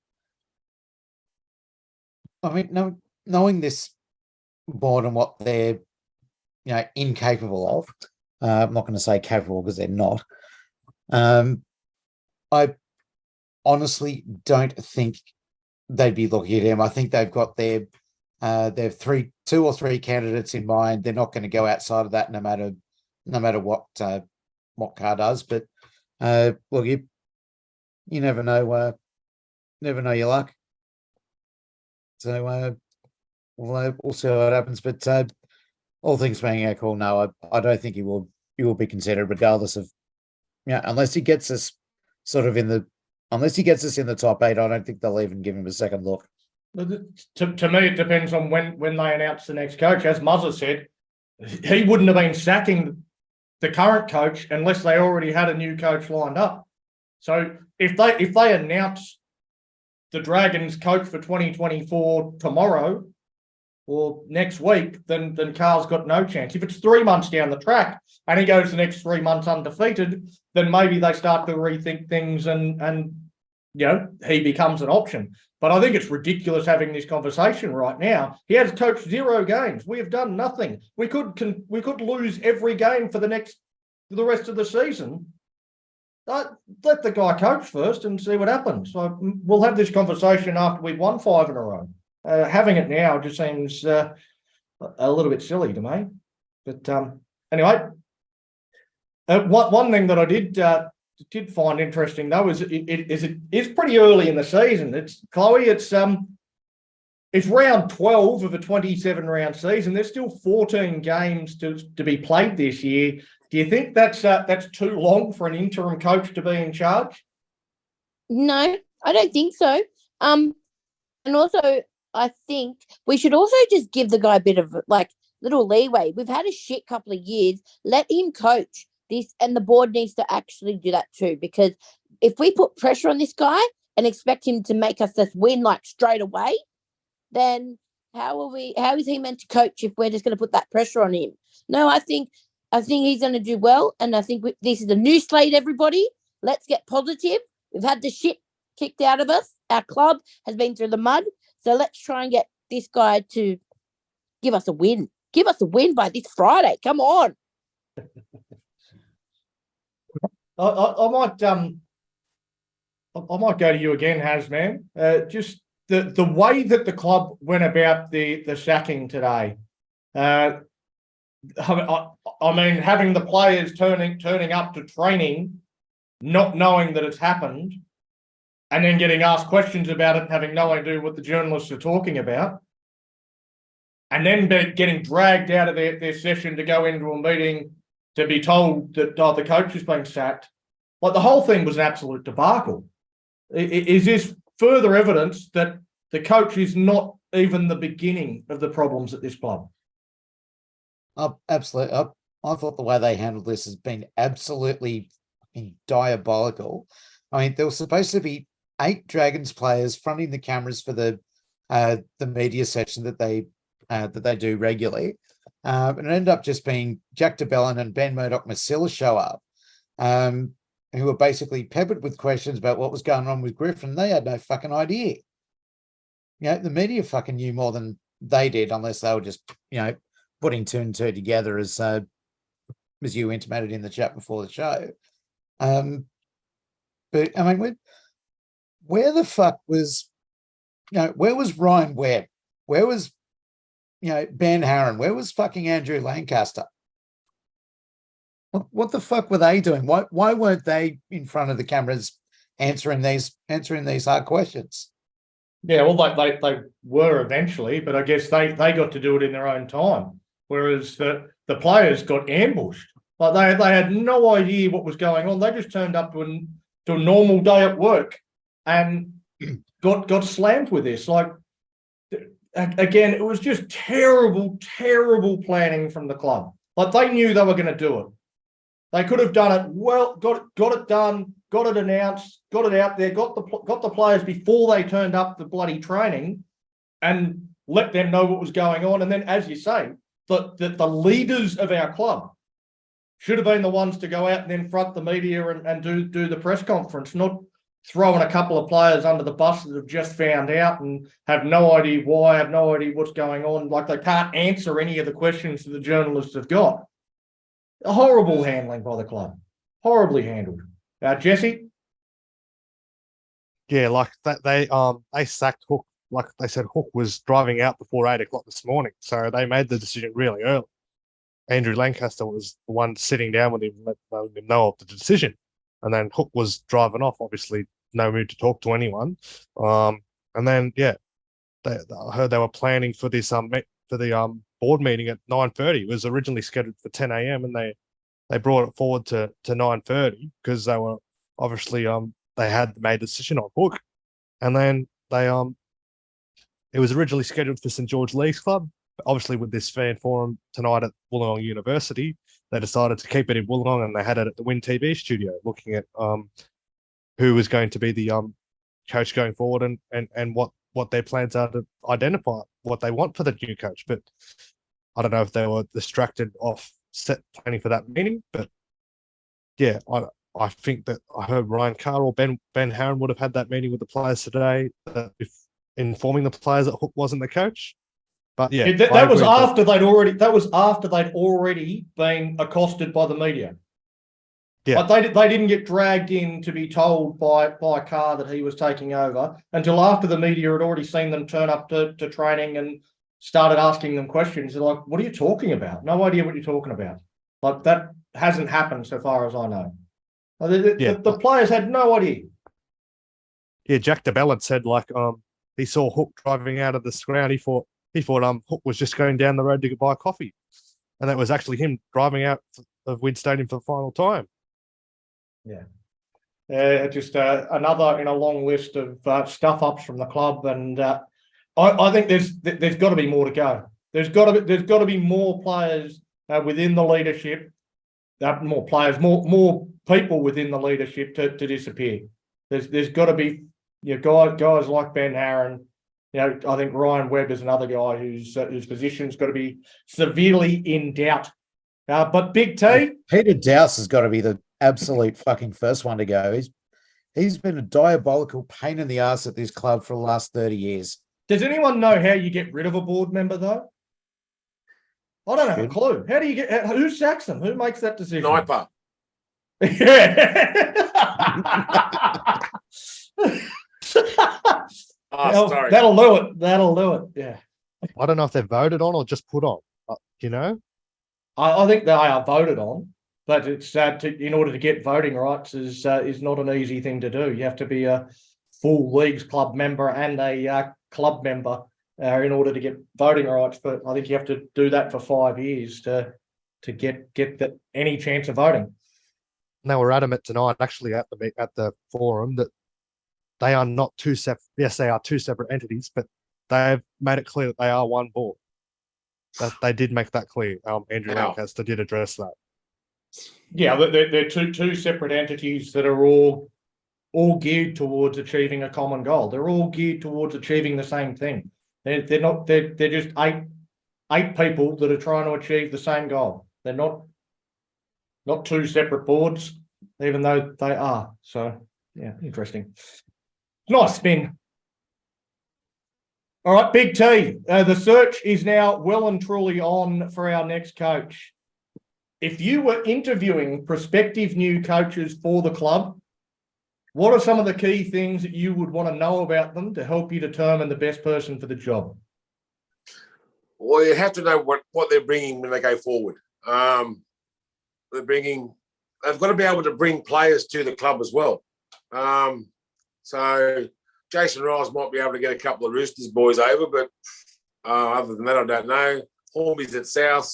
I mean, knowing this board and what they're incapable of. I'm not going to say capable because they're not. I honestly don't think they'd be looking at him. I think they've got their two or three candidates in mind. They're not going to go outside of that, no matter what Carr does. But well, you never know your luck. So we'll see what happens. But all things being equal, no, I don't think he will be considered, regardless of unless he gets us in the top 8. I don't think they'll even give him a second look. To me, it depends on when they announce the next coach. As Muzzer said, he wouldn't have been sacking the current coach unless they already had a new coach lined up. So if they announce the Dragons coach for 2024 tomorrow or next week, then Carl's got no chance. If it's 3 months down the track and he goes the next 3 months undefeated, then maybe they start to rethink things and he becomes an option. But I think it's ridiculous having this conversation right now. He has coached 0 games. We have done nothing. We could lose every game for the rest of the season. Let the guy coach first and see what happens. So we'll have this conversation after we've won 5 in a row. Having it now just seems a little bit silly to me. But anyway, one thing that I did find interesting though is it is pretty early in the season. It's round 12 of a 27 round season. There's still 14 games to be played this year. Do you think that's too long for an interim coach to be in charge? No, I don't think so. And also, I think we should also just give the guy a bit of little leeway. We've had a shit couple of years. Let him coach this, and the board needs to actually do that too. Because if we put pressure on this guy and expect him to make us just win straight away, then how is he meant to coach if we're just going to put that pressure on him? No, I think he's going to do well, and I think this is a new slate, everybody. Let's get positive. We've had the shit kicked out of us. Our club has been through the mud, so let's try and get this guy to give us a win. Give us a win by this Friday. Come on. I might go to you again, Hasman. Just the way that the club went about the sacking today. I mean, having the players turning up to training, not knowing that it's happened, and then getting asked questions about it, having no idea what the journalists are talking about, and then getting dragged out of their session to go into a meeting to be told that the coach has been sacked. The whole thing was an absolute debacle. Is this further evidence that the coach is not even the beginning of the problems at this club? Absolutely. I thought the way they handled this has been absolutely diabolical. I mean, there was supposed to be 8 Dragons players fronting the cameras for the media session that they do regularly, and it ended up just being Jack de Belin and Ben Murdoch-Masila show up, who were basically peppered with questions about what was going on with Griffin. They had no fucking idea. The media fucking knew more than they did, unless they were just putting 2 and 2 together, as you intimated in the chat before the show. But I mean, where the fuck was, where was Ryan Webb? Where was, Ben Harron? Where was fucking Andrew Lancaster? What the fuck were they doing? Why weren't they in front of the cameras answering these hard questions? Yeah, well, they were eventually, but I guess they got to do it in their own time, whereas the players got ambushed. They had no idea what was going on. They just turned up to a normal day at work and got slammed with this. Again, it was just terrible, terrible planning from the club. They knew they were going to do it. They could have done it well, got it done, got it announced, got it out there, got the players before they turned up the bloody training, and let them know what was going on. And then, as you say, the leaders of our club should have been the ones to go out and then front the media and do the press conference, not throwing a couple of players under the bus that have just found out and have no idea why, have no idea what's going on. They can't answer any of the questions that the journalists have got. A horrible handling by the club. Horribly handled. Jesse? Yeah, they sacked Hook. Like they said, Hook was driving out before 8 o'clock this morning. So they made the decision really early. Andrew Lancaster was the one sitting down with him, letting him know of the decision. And then Hook was driving off, obviously no mood to talk to anyone. And then I heard they were planning for this for the board meeting at 9:30. It was originally scheduled for 10 a.m. and they brought it forward to 9:30 because they were obviously they had made a decision on Hook, and then it was originally scheduled for St George Leagues Club. But obviously, with this fan forum tonight at Wollongong University, they decided to keep it in Wollongong, and they had it at the Win TV studio, looking at who was going to be the coach going forward and what their plans are to identify what they want for the new coach. But I don't know if they were distracted off set planning for that meeting. But yeah, I think that I heard Ryan Carr or Ben Harron would have had that meeting with the players today, if informing the players that Hook wasn't the coach. But yeah, that was after they'd already been accosted by the media. Yeah. But they didn't get dragged in to be told by Carr that he was taking over until after the media had already seen them turn up to training and started asking them questions. They're like, what are you talking about? No idea what you're talking about. Like, that hasn't happened so far as I know. The players had no idea. Yeah, Jack DeBell had said, like, he saw Hook driving out of the ground. He thought Hook was just going down the road to buy coffee. And that was actually him driving out of Wynn Stadium for the final time. Yeah. Just another in a long list of stuff ups from the club. And I think there's got to be more to go. There's got to be more players within the leadership, more people within the leadership to disappear. There's got to be guys like Ben Harron. I think Ryan Webb is another guy whose position's got to be severely in doubt. But Big T, Peter Dowse has got to be the absolute fucking first one to go. He's been a diabolical pain in the ass at this club for the last 30 years. Does anyone know how you get rid of a board member, though? I don't have a clue. How do you who sacks them? Who makes that decision? Sniper. Yeah. Sorry. That'll do it. Yeah. I don't know if they're voted on or just put on. I think they are voted on, but it's in order to get voting rights is not an easy thing to do. You have to be a full leagues club member and a club member in order to get voting rights. But I think you have to do that for 5 years to get any chance of voting. They were adamant tonight, actually, at the forum, that they are not two separate. Yes, they are two separate entities, but they've made it clear that they are one board. That they did make that clear. Andrew Lancaster did address that. Yeah, they're two separate entities that are all geared towards achieving a common goal. They're all geared towards achieving the same thing. They're just eight people that are trying to achieve the same goal. They're not two separate boards, even though they are. So yeah, interesting. Nice spin. All right, Big T. The search is now well and truly on for our next coach. If you were interviewing prospective new coaches for the club, what are some of the key things that you would want to know about them to help you determine the best person for the job? Well, you have to know what they're bringing when they go forward. They've got to be able to bring players to the club as well. So Jason Riles might be able to get a couple of Roosters boys over, but other than that, I don't know. Hornby's at South.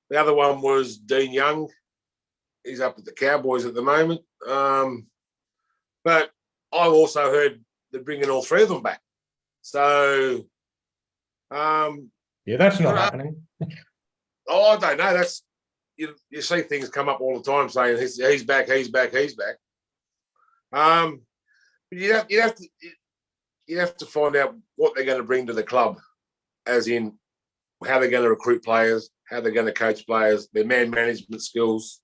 The other one was Dean Young. He's up at the Cowboys at the moment. But I've also heard they're bringing all three of them back. So, yeah, that's not happening. I don't know. That's you see things come up all the time saying he's back, he's back, he's back. You have to find out what they're going to bring to the club, as in how they're going to recruit players, how they're going to coach players, their man management skills.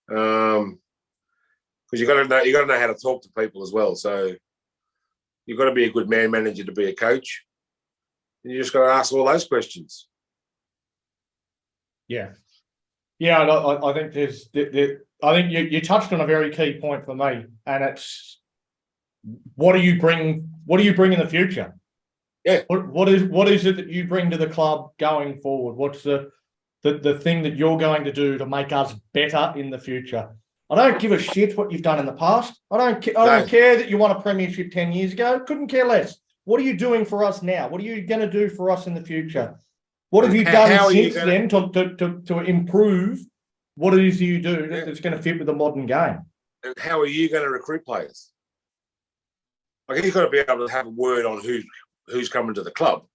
Because you got to know how to talk to people as well. So you've got to be a good man manager to be a coach, and you just got to ask all those questions. Yeah. I think I think you touched on a very key point for me, and it's what do you bring in the future? Yeah. What is it that you bring to the club going forward? What's the thing that you're going to do to make us better in the future? I don't give a shit what you've done in the past. I don't No. care that you won a premiership 10 years ago. Couldn't care less. What are you doing for us now? What are you going to do for us in the future? What have you How done are you since then to improve what it is you do that's going to fit with the modern game? And how are you going to recruit players? Like he's got to be able to have a word on who's coming to the club.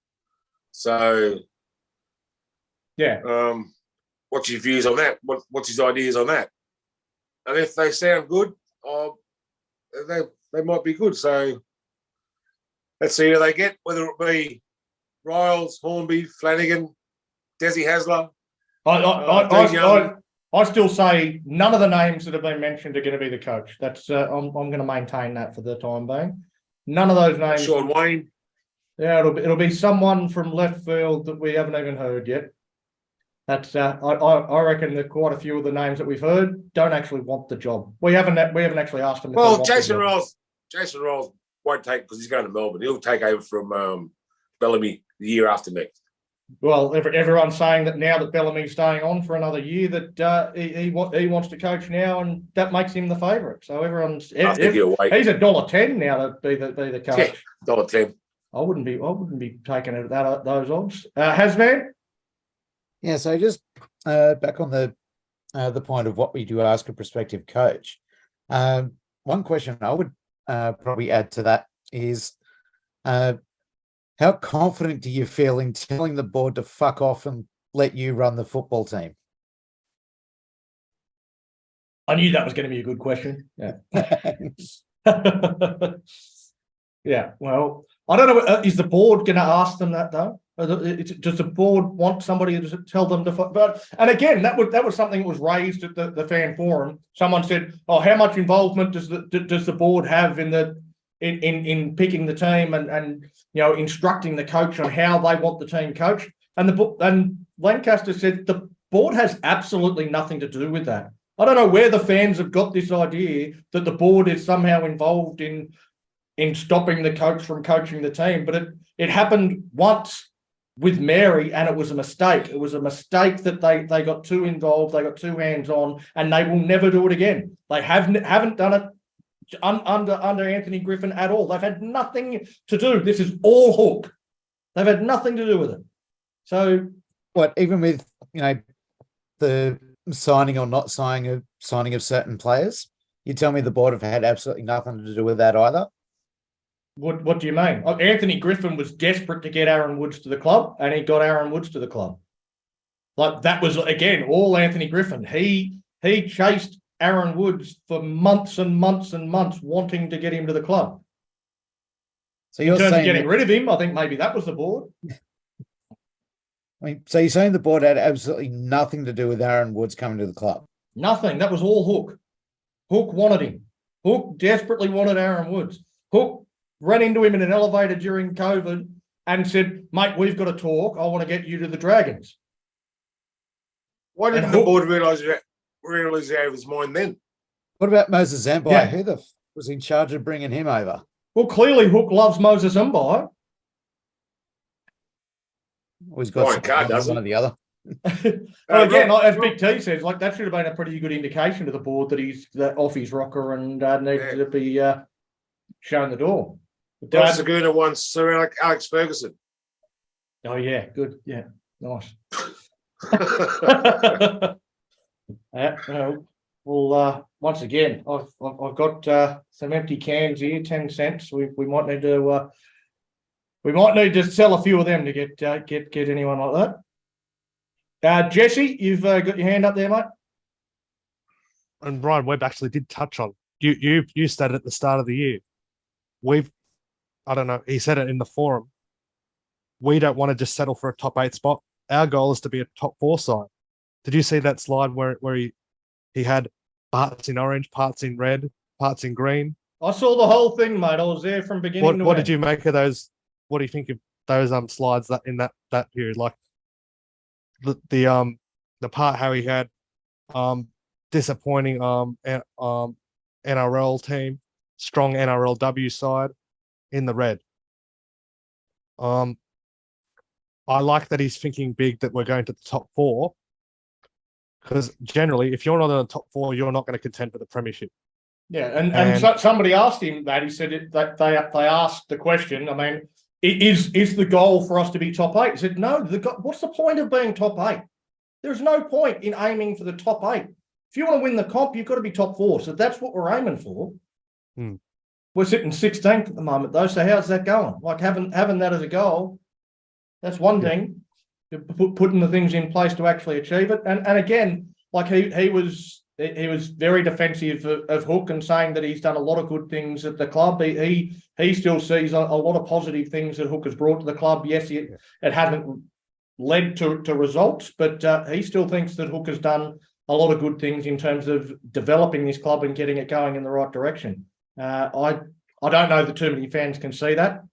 So, Yeah. What's your views on that? What's his ideas on that? And if they sound good, they might be good. So let's see who they get, whether it be Riles, Hornby, Flanagan, Desi Hasler. I still say none of the names that have been mentioned are going to be the coach. That's I'm going to maintain that for the time being. None of those names. Sean Wayne. Yeah, it'll be someone from left field that we haven't even heard yet. That's I reckon that quite a few of the names that we've heard don't actually want the job. We haven't actually asked them. Well, Jason Riles won't take because he's going to Melbourne. He'll take over from Bellamy the year after next. Well, everyone's saying that now that Bellamy's staying on for another year, that he wants to coach now, and that makes him the favourite. So everyone's I think he'll wait. he's $1.10 now to be the coach. Yeah, $1.10. I wouldn't be taking it at those odds. Hasman? Yeah, so just back on the point of what we do ask a prospective coach. One question I would probably add to that is, how confident do you feel in telling the board to fuck off and let you run the football team? I knew that was going to be a good question. Yeah. Yeah. Well, I don't know. Is the board going to ask them that though? Does the board want somebody to tell them to? But and again, that was something that was raised at the fan forum. Someone said, "Oh, how much involvement does the board have in picking the team and instructing the coach on how they want the team coached?" And Lancaster said the board has absolutely nothing to do with that. I don't know where the fans have got this idea that the board is somehow involved in stopping the coach from coaching the team, but it happened once with Mary, and it was a mistake. It was a mistake that they got too involved, they got too hands-on, and they will never do it again. They haven't done it under Anthony Griffin at all. They've had nothing to do. This is all Hook. They've had nothing to do with it. So what, even with the signing or not signing of certain players, you tell me the board have had absolutely nothing to do with that either? What do you mean? Anthony Griffin was desperate to get Aaron Woods to the club, and he got Aaron Woods to the club. Like that was again all Anthony Griffin. He chased Aaron Woods for months and months and months, wanting to get him to the club. So you're in terms saying of getting rid of him, I think maybe that was the board. I mean, so you're saying the board had absolutely nothing to do with Aaron Woods coming to the club? Nothing. That was all Hook. Hook wanted him. Hook desperately wanted Aaron Woods. Hook ran into him in an elevator during COVID and said, "Mate, we've got to talk. I want to get you to the Dragons." Why didn't the board realise out of his mind then? What about Moses Zambai? Yeah. Who was in charge of bringing him over? Well, clearly Hook loves Moses Mbai. Well, he's got Ryan Carr one doesn't. or the other. Well, again, as Big T says, like that should have been a pretty good indication to the board that he's off his rocker and needed to be shown the door. Rob Saguna wants Sir Alex Ferguson. Oh yeah, good. Yeah, nice. Well, once again, I've got some empty cans here, 10 cents. We might need to sell a few of them to get anyone like that. Jesse, you've got your hand up there, mate. And Brian Webb actually did touch on you said at the start of the year. I don't know, he said it in the forum. We don't want to just settle for a top 8 spot. Our goal is to be a top 4 side. Did you see that slide where he had parts in orange, parts in red, parts in green? I saw the whole thing, mate. I was there from beginning to end. What did you make of those? What do you think of those slides that in that period? Like the part how he had disappointing NRL team, strong NRLW side in the red. I like that he's thinking big, that we're going to the top 4, Because generally, if you're not in the top 4, you're not going to contend for the premiership. Yeah, and And- somebody asked him that. He said that they asked the question. I mean, is the goal for us to be top 8? He said, no. What's the point of being top 8? There's no point in aiming for the top 8. If you want to win the comp, you've got to be top 4. So that's what we're aiming for. Hmm. We're sitting 16th at the moment, though. So how's that going? Like having that as a goal, that's one thing. Putting the things in place to actually achieve it. And again, like he was very defensive of Hook and saying that he's done a lot of good things at the club. He still sees a lot of positive things that Hook has brought to the club. Yes, it hasn't led to results, but he still thinks that Hook has done a lot of good things in terms of developing this club and getting it going in the right direction. I don't know that too many fans can see that.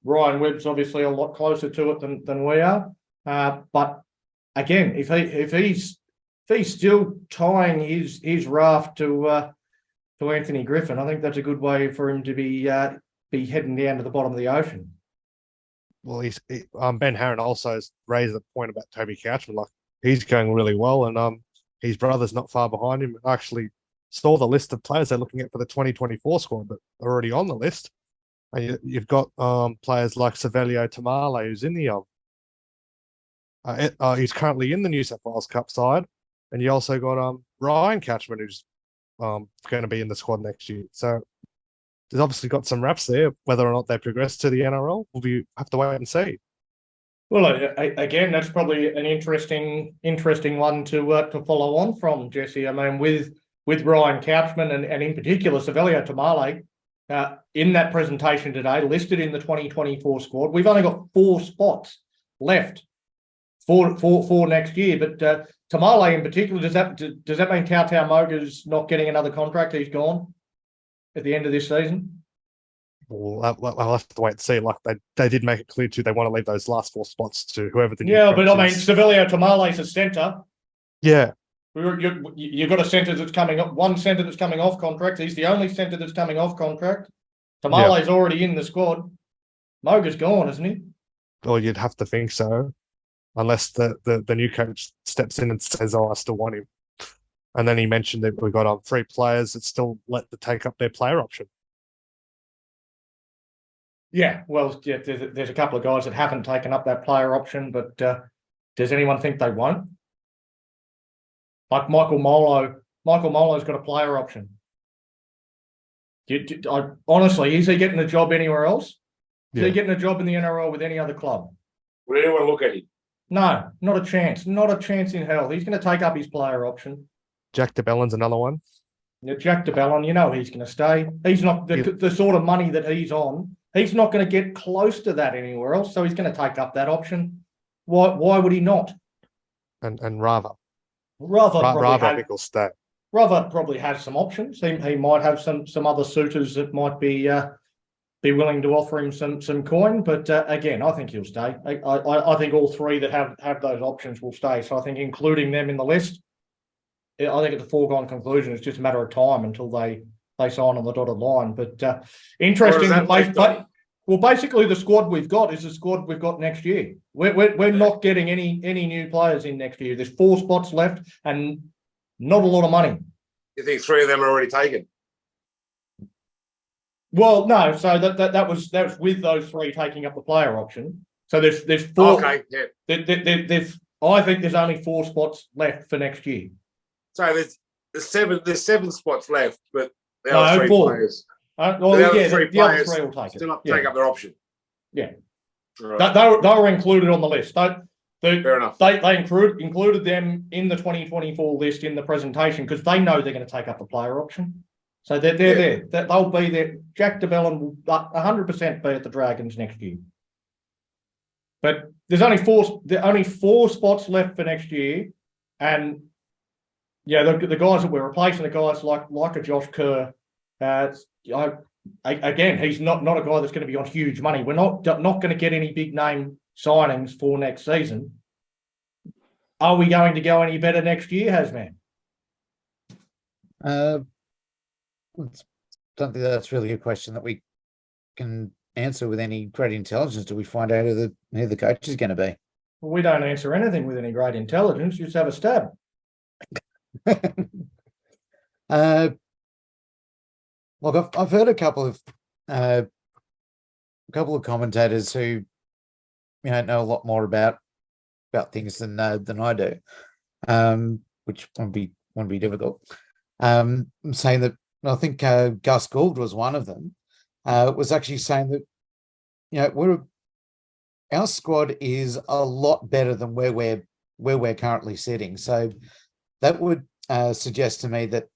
Ryan Webb's obviously a lot closer to it than we are. But again, if he's still tying his raft to Anthony Griffin, I think that's a good way for him to be heading down to the bottom of the ocean. Well, Ben Harron also has raised the point about Toby Couchman. Like, he's going really well, and his brother's not far behind him. I actually saw the list of players they're looking at for the 2024 squad that are already on the list. And you've got players like Savelio Tamale, who's in the he's currently in the New South Wales Cup side, and you also got Ryan Couchman, who's going to be in the squad next year. So there's obviously got some reps there. Whether or not they progress to the NRL, we'll have to wait and see. Well, again, that's probably an interesting one to follow on from, Jesse. I mean, with Ryan Couchman and in particular Savelio Tamale in that presentation today, listed in the 2024 squad, we've only got 4 spots left for next year. But Tamale in particular, does that mean Tautau Moga's not getting another contract? He's gone at the end of this season? Well, I'll have to wait and see. Like they did make it clear too, they want to leave those last 4 spots to whoever the new but coach I mean, is. Savelio Tamale's a centre. Yeah, You've got a centre that's coming up, one centre that's coming off contract. He's the only centre that's coming off contract. Tamale's already in the squad. Moga's gone, isn't he? Well, you'd have to think so, unless the new coach steps in and says, "Oh, I still want him." And then he mentioned that we've got 3 players that still let to take up their player option. Yeah, well, yeah, there's a couple of guys that haven't taken up that player option, but does anyone think they won't? Like Michael Molo. Michael Molo's got a player option. Honestly, is he getting a job anywhere else? Is he getting a job in the NRL with any other club? Would anyone look at him? No, not a chance. Not a chance in hell. He's going to take up his player option. Jack DeBellin's another one. Now, Jack DeBellin, he's going to stay. He's not the sort of money that he's on. He's not going to get close to that anywhere else, so he's going to take up that option. Why would he not? And Rava will stay. Rava probably has some options. He might have some other suitors that might be willing to offer him some coin. But again, I think he'll stay. I think all 3 that have those options will stay. So I think including them in the list, I think it's a foregone conclusion. It's just a matter of time until they sign on the dotted line. But interesting. Well, basically, the squad we've got is the squad we've got next year. We're not getting any new players in next year. There's 4 spots left and not a lot of money. You think 3 of them are already taken? Well, no. So that was with those 3 taking up the player option. So there's 4. Okay, yeah. I think there's only 4 spots left for next year. So there's 7 spots left, but there are 3 4 players. The other 3 will take it. Still not take up their option. Yeah. Right. They were included on the list. Fair enough. They included them in the 2024 list in the presentation because they know they're going to take up the player option. So they're there. They'll be there. Jack DeBellin will 100% be at the Dragons next year. But there's only 4 spots left for next year, and the guys that we're replacing are guys like a Josh Kerr. Again, he's not a guy that's going to be on huge money. We're not going to get any big name signings for next season. Are we going to go any better next year, Hasman? Don't think that's really a question that we can answer with any great intelligence. Do we find out who the coach is going to be? Well, we don't answer anything with any great intelligence. You just have a stab. Look, I've heard a couple of commentators who know a lot more about things than I do, which won't be difficult. I'm saying that I think Gus Gould was one of them. Was actually saying that our squad is a lot better than where we're currently sitting. So that would suggest to me that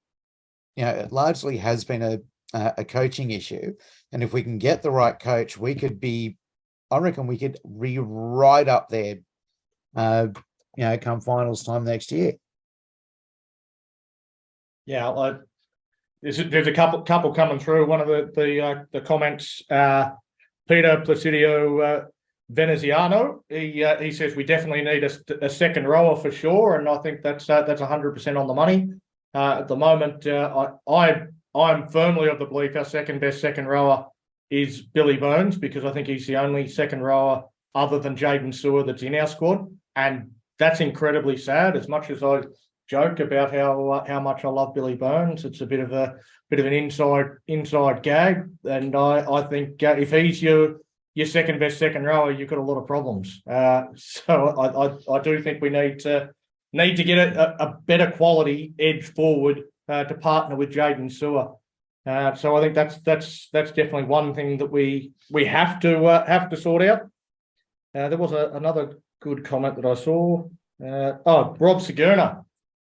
it largely has been a coaching issue, and if we can get the right coach, I reckon we could be right up there, come finals time next year. Yeah, there's a couple coming through. One of the comments, Peter Placidio Veneziano, he says we definitely need a second rower for sure, and I think that's 100% on the money. At the moment, I'm firmly of the belief our second best second rower is Billy Burns, because I think he's the only second rower other than Jaden Sewer that's in our squad, and that's incredibly sad. As much as I joke about how much I love Billy Burns, it's a bit of an inside gag, and I think if he's your second best second rower, you've got a lot of problems. So I do think we need to get a better quality edge forward to partner with Jaden Sewer. So I think that's definitely one thing that we have to sort out. There was another good comment that I saw. Rob Segurna.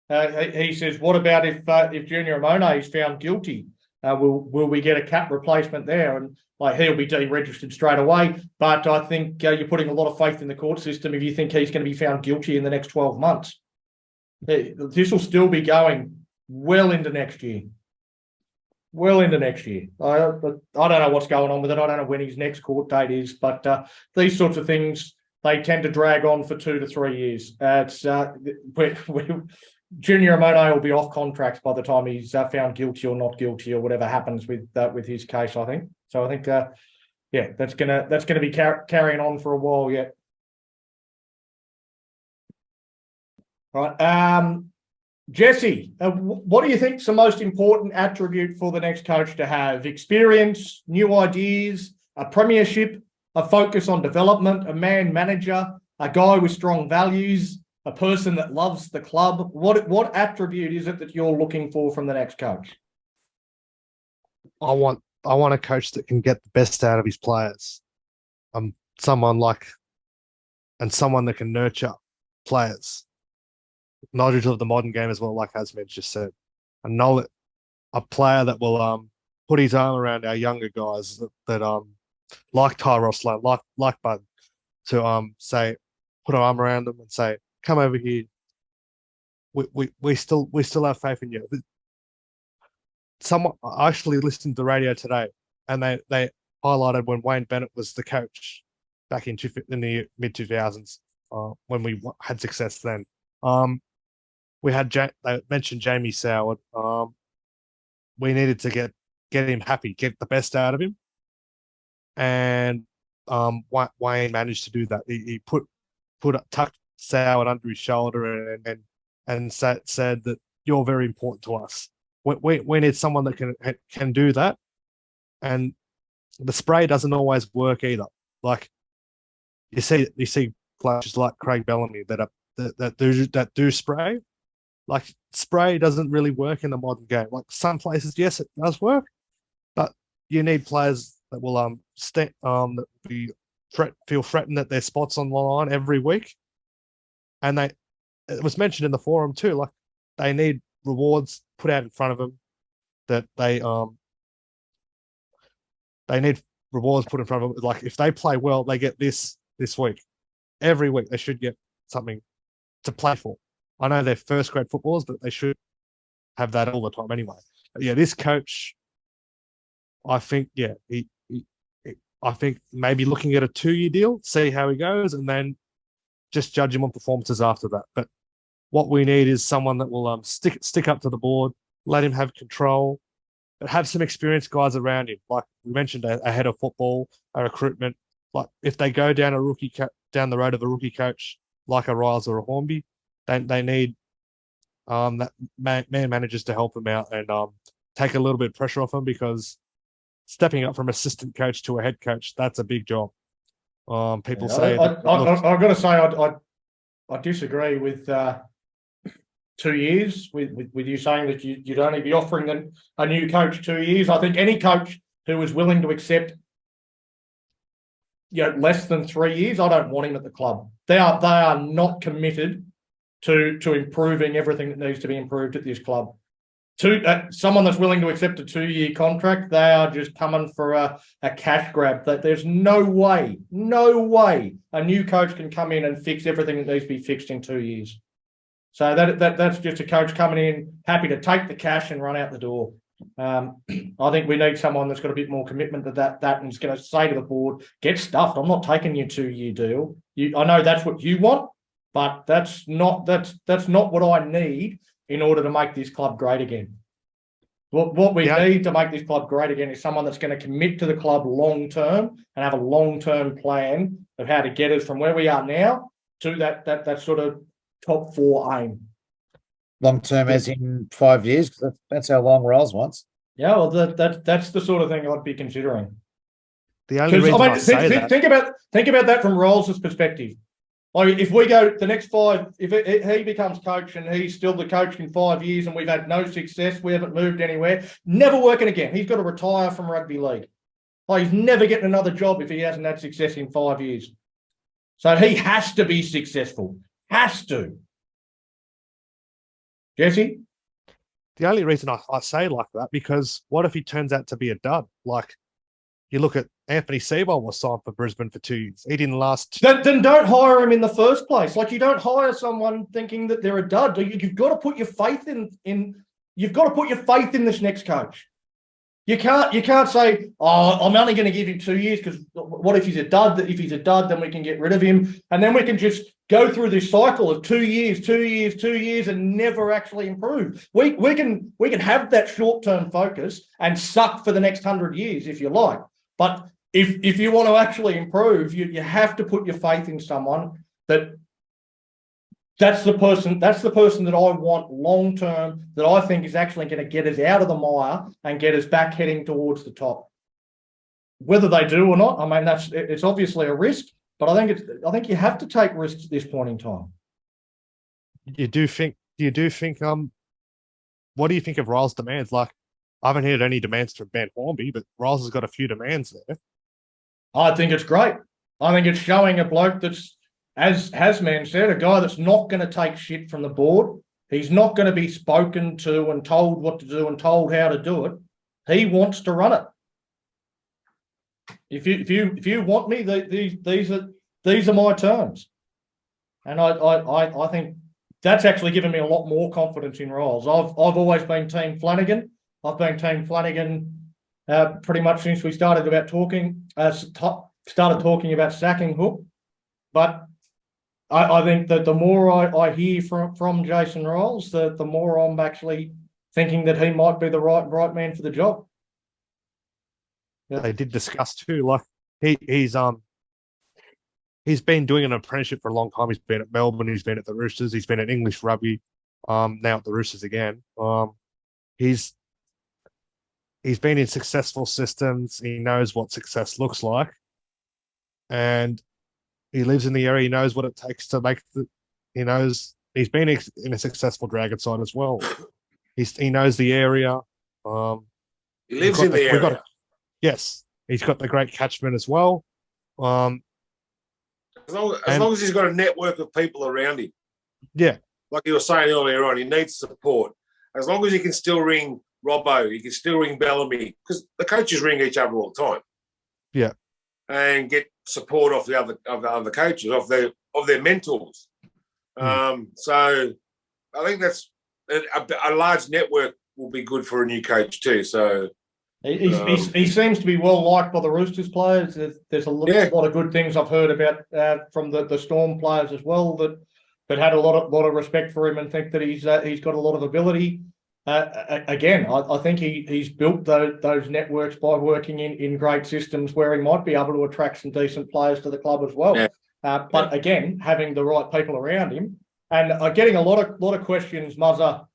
He says, "What about if Junior Amone is found guilty? Will we get a cap replacement there?" And he'll be deregistered straight away. But I think you're putting a lot of faith in the court system if you think he's going to be found guilty in the next 12 months. This will still be going well into next year. Well into next year. I don't know what's going on with it. I don't know when his next court date is, but these sorts of things, they tend to drag on for 2 to 3 years. Junior Amone will be off contracts by the time he's found guilty or not guilty or whatever happens with his case, I think. So I think, that's gonna be carrying on for a while yet. All right. Jesse, what do you think is the most important attribute for the next coach to have? Experience, new ideas, a premiership, a focus on development, a man manager, a guy with strong values, a person that loves the club? What attribute is it that you're looking for from the next coach? I want a coach that can get the best out of his players. Someone that can nurture players. Knowledge of the modern game as well, like Asmed just said. A player that will put his arm around our younger guys that like Tyros Sloan, like Bud, to say, put an arm around them and say, come over here. We still have faith in you. I actually listened to the radio today, and they highlighted when Wayne Bennett was the coach back in the mid 2000s, when we had success then. They mentioned Jamie Soward. We needed to get him happy, get the best out of him, and Wayne managed to do that. He tucked Soward under his shoulder and said that you're very important to us. We need someone that can do that, and the spray doesn't always work either. Like you see players like Craig Bellamy that do spray. Like spray doesn't really work in the modern game. Like some places, yes, it does work, but you need players that will feel threatened that their spots on the line every week. And it was mentioned in the forum too. Like they need rewards put out in front of them. That they need rewards put in front of them. Like if they play well, they get this week. Every week they should get something to play for. I know they're first grade footballers, but they should have that all the time anyway. But yeah, this coach, I think, I think maybe looking at a 2-year deal, see how he goes, and then just judge him on performances after that. But what we need is someone that will stick up to the board, let him have control, but have some experienced guys around him. Like we mentioned, a head of football, a recruitment. Like if they go down down the road of a rookie coach, like a Riles or a Hornby, they need that man manages to help him out and take a little bit of pressure off him, because stepping up from assistant coach to a head coach, that's a big job. People say I've got to say I disagree with 2 years with you saying that you'd only be offering a new coach 2 years. I think any coach who is willing to accept less than 3 years, I don't want him at the club. They are not committed to improving everything that needs to be improved at this club. Someone that's willing to accept a 2-year contract, they are just coming for a cash grab. That there's no way a new coach can come in and fix everything that needs to be fixed in 2 years. So that's just a coach coming in, happy to take the cash and run out the door. I think we need someone that's got a bit more commitment to that and is going to say to the board, get stuffed. I'm not taking your 2-year deal. I know that's what you want, but that's not what I need in order to make this club great again. What we need to make this club great again is someone that's going to commit to the club long term and have a long term plan of how to get us from where we are now to that sort of top 4 aim. Long term, as in 5 years, because that's how long Riles wants. Yeah, well, that's the sort of thing I'd be considering. The only reason I say that, think about that from Riles' perspective. Like, if we go the next 5, if he becomes coach and he's still the coach in 5 years and we've had no success, we haven't moved anywhere, never working again. He's got to retire from rugby league. Like, he's never getting another job if he hasn't had success in 5 years. So he has to be successful. Has to. Jesse? the only reason I say like that, because what if he turns out to be a dud? Like, you look at Anthony Seibold was signed for Brisbane for 2 years. He didn't last. Then don't hire him in the first place. Like, you don't hire someone thinking that they're a dud. You've got to put your faith in. You've got to put your faith in this next coach. You can't say, oh, I'm only going to give him 2 years because what if he's a dud? If he's a dud, then we can get rid of him, and then we can just go through this cycle of 2 years, and never actually improve. We can have that short-term focus and suck for the next 100 years if you like, but if you want to actually improve, you have to put your faith in someone that's the person that I want long term, that I think is actually going to get us out of the mire and get us back heading towards the top. Whether they do or not, I mean, it's obviously a risk, but I think you have to take risks at this point in time. You do think what do you think of Riles' demands? Like, I haven't heard any demands from Ben Hornby, but Riles has got a few demands there. I think it's great. I think it's showing a bloke that's, as Hasman said, a guy that's not going to take shit from the board. He's not going to be spoken to and told what to do and told how to do it. He wants to run it. If you want me, these are my terms, and I think that's actually given me a lot more confidence in Riles. I've always been Team Flanagan. I've been Team Flanagan pretty much since we started talking about sacking Hook, but I think that the more I hear from Jason Riles, the more I'm actually thinking that he might be the right man for the job. Yeah. They did discuss too, like he's been doing an apprenticeship for a long time. He's been at Melbourne, he's been at the Roosters, he's been at English Rugby, now at the Roosters again. He's been in successful systems. He knows what success looks like, and he lives in the area. He knows what it takes to make he knows he's been in a successful Dragon side as well. He knows the area. He lives in the area. Yes, he's got the great catchment as well. As long as he's got a network of people around him. Yeah. Like you were saying earlier on, he needs support. As long as he can still ring Robbo, he can still ring Bellamy, because the coaches ring each other all the time. Yeah. And get support off the other coaches, of their mentors. So I think that's a large network will be good for a new coach too. So he seems to be well liked by the Roosters players. There's a lot of good things I've heard about from the Storm players as well that had a lot of respect for him and think that he's got a lot of ability. Again, I think he's built those networks by working in great systems where he might be able to attract some decent players to the club as well. Yeah. But again, having the right people around him, And getting a lot of questions, Muzzer,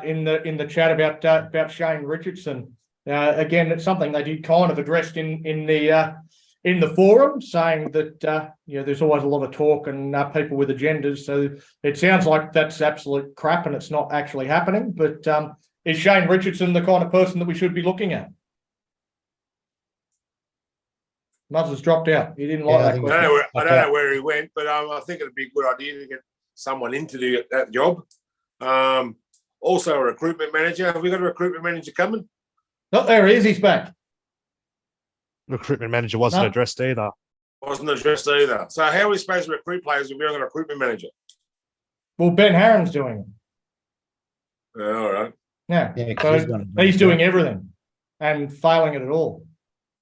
in the chat about Shane Richardson. Again, it's something they did kind of addressed in the forum, saying that there's always a lot of talk and people with agendas. So it sounds like that's absolute crap and it's not actually happening. But is Shane Richardson the kind of person that we should be looking at? Muzzer's dropped out. He didn't like Yeah, I that think- question. I don't know where he went, but I think it'd be a good idea to get someone in to do that job. Also, a recruitment manager. Have we got a recruitment manager coming? Oh, there he is. He's back. Recruitment manager wasn't No. addressed either. Wasn't addressed either. So how are we supposed to recruit players if we haven't got a recruitment manager? Well, Ben Harron's doing it. All right. Yeah. Yeah, 'cause So he's gonna do he's it. doing everything and failing it at all.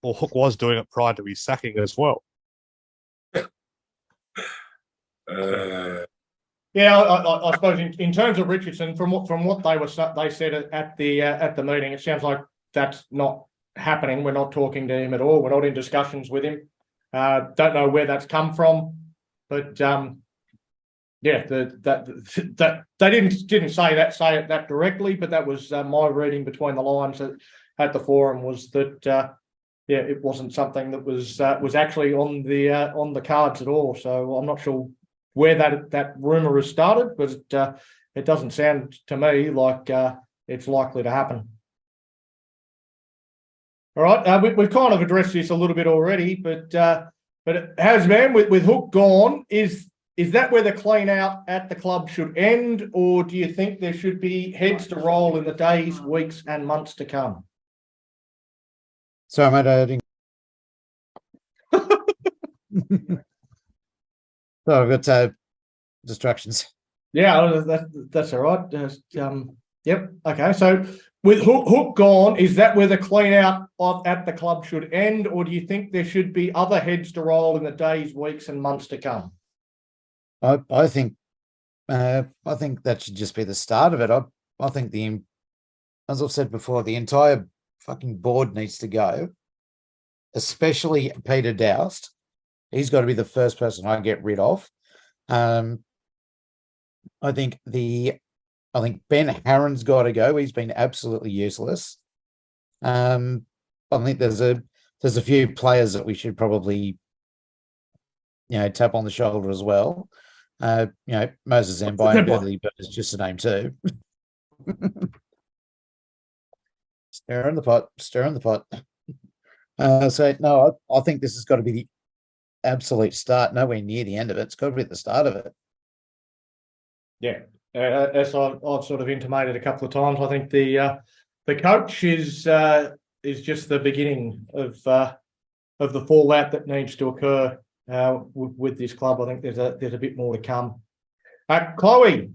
Well, Hook was doing it prior to his sacking as well. Yeah, I suppose in terms of Richardson, from what they said at the meeting, it sounds like that's not happening. We're not talking to him at all. We're not in discussions with him. Don't know where that's come from, but yeah, that they didn't say that directly, but that was my reading between the lines at the forum was that it wasn't something that was actually on the cards at all. So I'm not sure where that rumor has started, but it doesn't sound to me like it's likely to happen. All right, we've kind of addressed this a little bit already, but has man with Hook gone, is that where the clean out at the club should end, or do you think there should be heads to roll in the days, weeks, and months to come? Sorry, mate, I didn't. So I've got distractions. Yeah, that's all right. Yep. Okay. So with Hook gone, is that where the clean out at the club should end, or do you think there should be other heads to roll in the days, weeks, and months to come? I think that should just be the start of it. I think as I've said before, the entire fucking board needs to go, especially Peter Doust. He's got to be the first person I get rid of. I think Ben Harron's got to go. He's been absolutely useless. I think there's a few players that we should probably, tap on the shoulder as well. Moses Zambai and Dudley, but it's just a name too. Stir in the pot. So no, I think this has got to be the absolute start. Nowhere near the end of it. It's got to be at the start of it. Yeah, as I've sort of intimated a couple of times, I think the coach is just the beginning of the fallout that needs to occur with this club. I think there's a bit more to come. Chloe,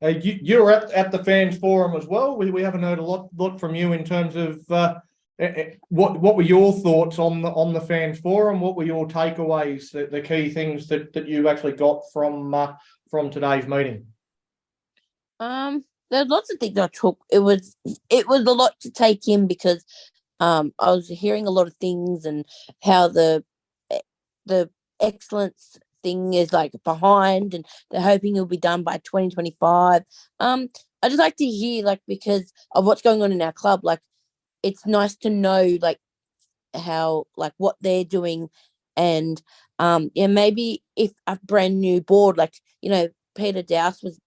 you're at the fans forum as well. We haven't heard a lot from you in terms of what were your thoughts on the fans forum? What were your takeaways? The key things that you actually got from today's meeting? There's lots of things I took. It was a lot to take in because I was hearing a lot of things and how the excellence thing is like behind and they're hoping it'll be done by 2025. I just like to hear because of what's going on in our club, it's nice to know how what they're doing and maybe if a brand new board Peter Doust was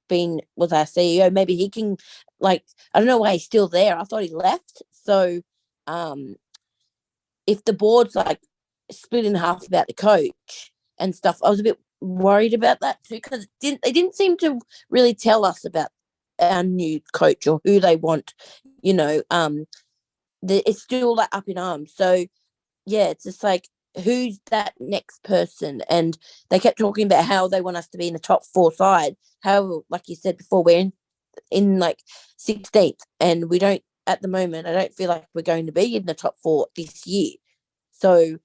our CEO, maybe he can I don't know why he's still there. I thought he left. So if the board's split in half about the coach and stuff, I was a bit worried about that too because they didn't seem to really tell us about our new coach or who they want. It's still up in arms. So yeah, it's just who's that next person? And they kept talking about how they want us to be in the top 4 side. How, like you said before, we're in 16th, and we don't at the moment. I don't feel like we're going to be in the top 4 this year. So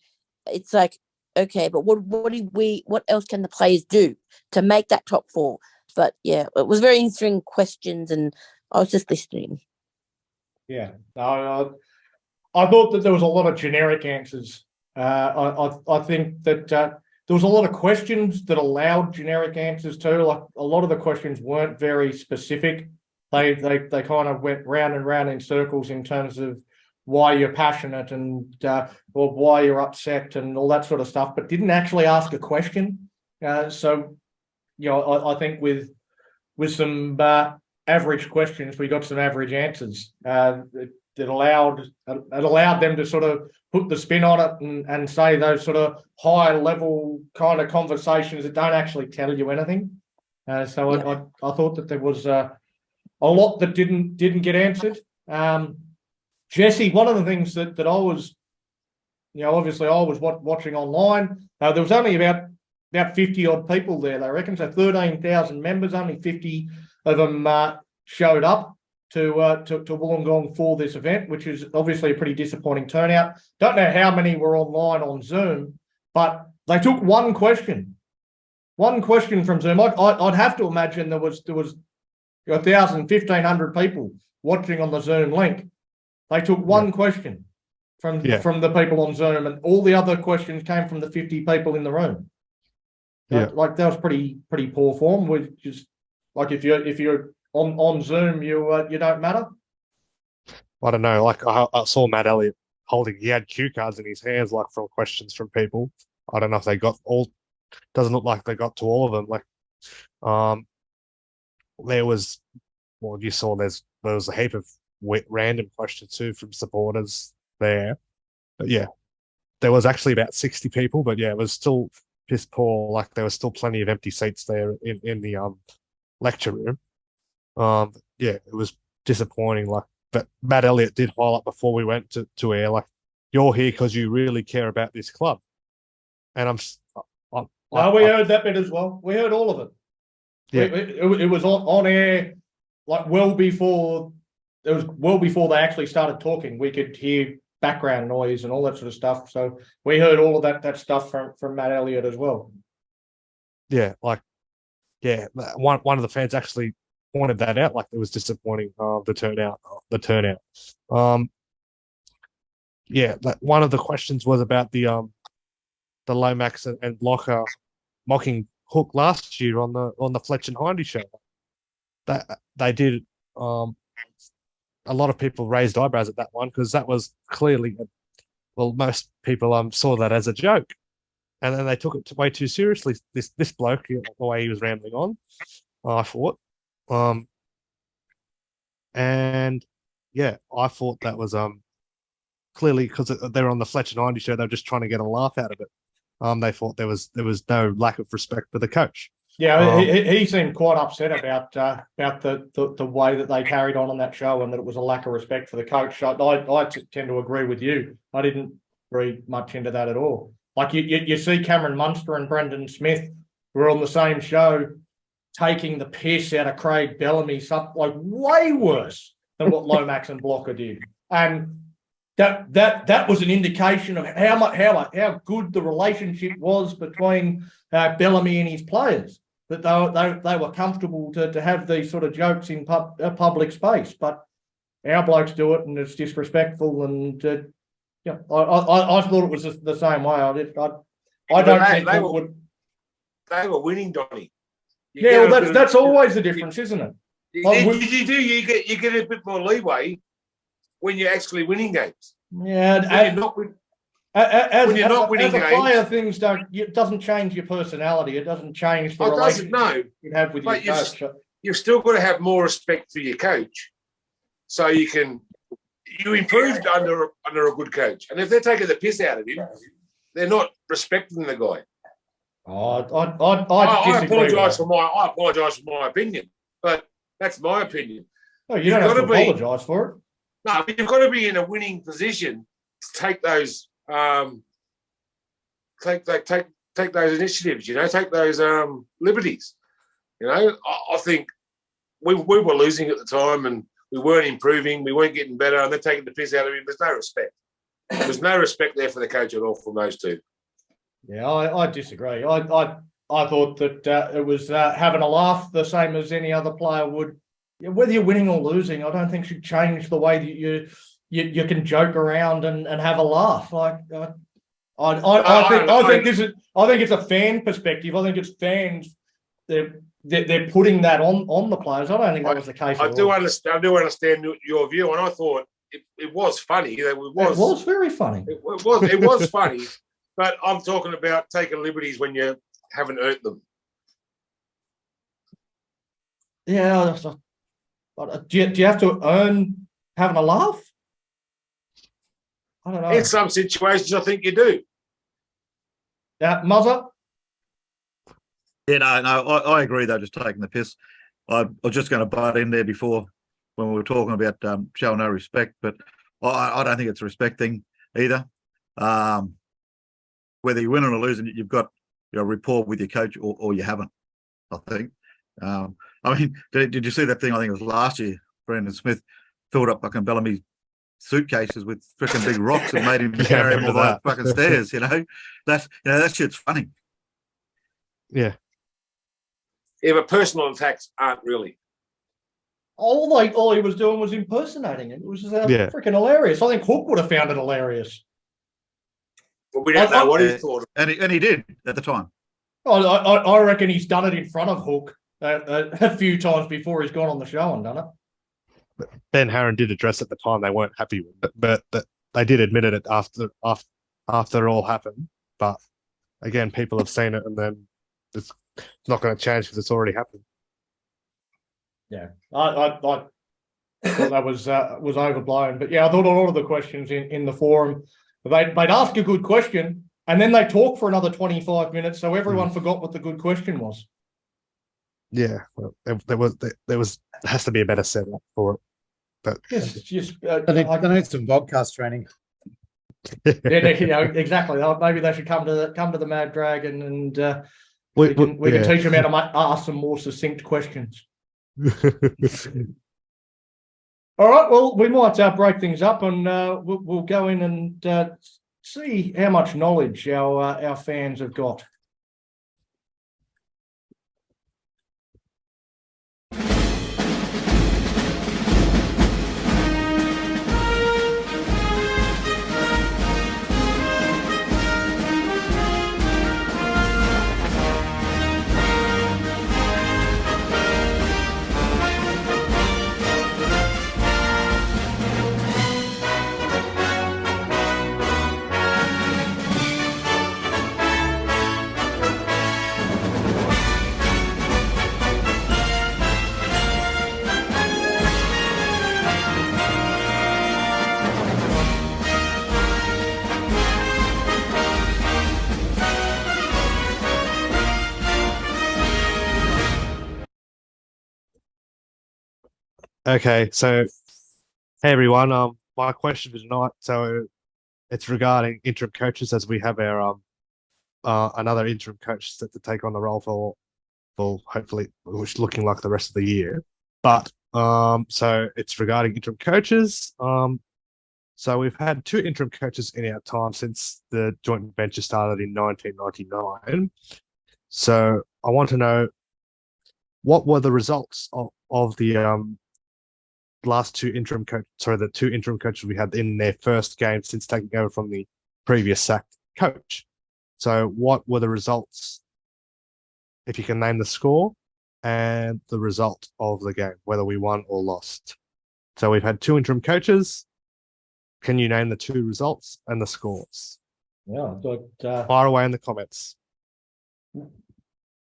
it's okay, but what else can the players do to make that top 4? But yeah, it was very interesting questions, and I was just listening. Yeah, I thought that there was a lot of generic answers. I think that there was a lot of questions that allowed generic answers too. Like a lot of the questions weren't very specific. They kind of went round and round in circles in terms of why you're passionate and or why you're upset and all that sort of stuff, but didn't actually ask a question. So, you know, I think with some average questions, we got some average answers. It allowed them to sort of put the spin on it and say those sort of high level kind of conversations that don't actually tell you anything. I thought that there was a lot that didn't get answered. Jesse, one of the things that I was, you know, obviously I was watching online. There was only about 50 odd people there, they reckon. So 13,000 members, only 50 of them showed up to Wollongong for this event, which is obviously a pretty disappointing turnout. Don't know how many were online on Zoom, but they took one question from Zoom. I'd have to imagine there was 1,000, 1,500 people watching on the Zoom link. They took one question from the people on Zoom, and all the other questions came from the 50 people in the room. Like that was pretty poor form. Which just like if you're on Zoom, you don't matter. I don't know. Like I saw Matt Elliott he had cue cards in his hands, like from questions from people. I don't know if they got all. Doesn't look like they got to all of them. Like, there was, well, you saw there was a heap of random questions too from supporters there. But yeah, there was actually about 60 people, but yeah, it was still piss poor. Like there was still plenty of empty seats there in the lecture room. Yeah, it was disappointing. Like, but Matt Elliott did highlight before we went to air, like, you're here because you really care about this club. And we heard that bit as well. We heard all of it. Yeah, it was on air, like well before they actually started talking. We could hear background noise and all that sort of stuff. So we heard all of that stuff from Matt Elliott as well. Yeah, one of the fans actually pointed that out. Like it was disappointing. The turnout. One of the questions was about the Lomax and Blocker mocking Hook last year on the Fletch and Hindy show. That they did. A lot of people raised eyebrows at that one because that was clearly, most people saw that as a joke, and then they took it way too seriously. This bloke, the way he was rambling on, I thought, and yeah, I thought that was clearly because they were on the Fletch and Hindy show. They were just trying to get a laugh out of it. They thought there was no lack of respect for the coach. Yeah, he seemed quite upset about the way that they carried on that show, and that it was a lack of respect for the coach. I tend to agree with you. I didn't read much into that at all. Like you see Cameron Munster and Brendan Smith were on the same show taking the piss out of Craig Bellamy, something like way worse than what Lomax and Blocker did, and that was an indication of how good the relationship was between Bellamy and his players. That they were comfortable to have these sort of jokes in public space, but our blokes do it and it's disrespectful. And I thought it was the same way. I don't think they were winning, Donny. That's always the difference, isn't it? You get a bit more leeway when you're actually winning games. Yeah, when you're not winning as a games, player, things it doesn't change your personality. It doesn't change the relationship you have with your coach. You've still got to have more respect for your coach, so you improved under a good coach. And if they're taking the piss out of him, they're not respecting the guy. I apologise for my opinion, but that's my opinion. No, you don't have to apologise for it. No, but you've got to be in a winning position to take those. Take those initiatives, take those liberties. I think we were losing at the time and we weren't improving, we weren't getting better, and they're taking the piss out of him. There's no respect. There's no respect there for the coach at all from those two. Yeah, I disagree. I thought that it was having a laugh the same as any other player would. Whether you're winning or losing, I don't think should change the way that you can joke around and have a laugh. Like I think it's a fan perspective. I think it's fans. They're putting that on the players. I don't think that was the case. I at do all. understand your view, and I thought it was funny. It It was very funny. It was funny, but I'm talking about taking liberties when you haven't earned them. Yeah. Do you have to earn having a laugh? I don't know. In some situations, I think you do. Yeah, Muzzer. Yeah, no, I agree. They're just taking the piss. I was just going to butt in there before when we were talking about showing no respect, but I don't think it's a respect thing either. Whether you win or lose, you've got your rapport with your coach or you haven't, I think. I mean, did you see that thing? I think it was last year. Brandon Smith filled up fucking Bellamy suitcases with freaking big rocks and made him carry him to the fucking stairs. That shit's funny. Yeah. Yeah, but personal attacks aren't really. All he was doing was impersonating it. It was freaking hilarious. I think Hook would have found it hilarious. But we don't know what he thought. And he did at the time. I reckon he's done it in front of Hook a few times before he's gone on the show and done it. Ben Harron did address at the time they weren't happy with it, but they did admit it after it all happened. But again, people have seen it, and then it's not going to change because it's already happened. Yeah, I thought that was overblown. But yeah, I thought a lot of the questions in the forum, they'd ask a good question and then they talk for another 25 minutes, so everyone forgot what the good question was. Yeah, well, there has to be a better setup for it. But I need some podcast training. Exactly. Maybe they should come to the Mad Dragon and we can teach them how to ask some more succinct questions. All right. Well, we might break things up and we'll go in and see how much knowledge our fans have got. Okay, so hey everyone, my question for tonight, so it's regarding interim coaches, as we have our another interim coach set to take on the role for hopefully, which looking like the rest of the year. But so it's regarding interim coaches. So we've had 2 interim coaches in our time since the joint venture started in 1999. So I want to know, what were the results of the last 2 interim the 2 interim coaches we had in their first game since taking over from the previous sacked coach. So what were the results, if you can name the score and the result of the game, whether we won or lost? So we've had 2 interim coaches. Can you name the 2 results and the scores? Yeah, fire away in the comments.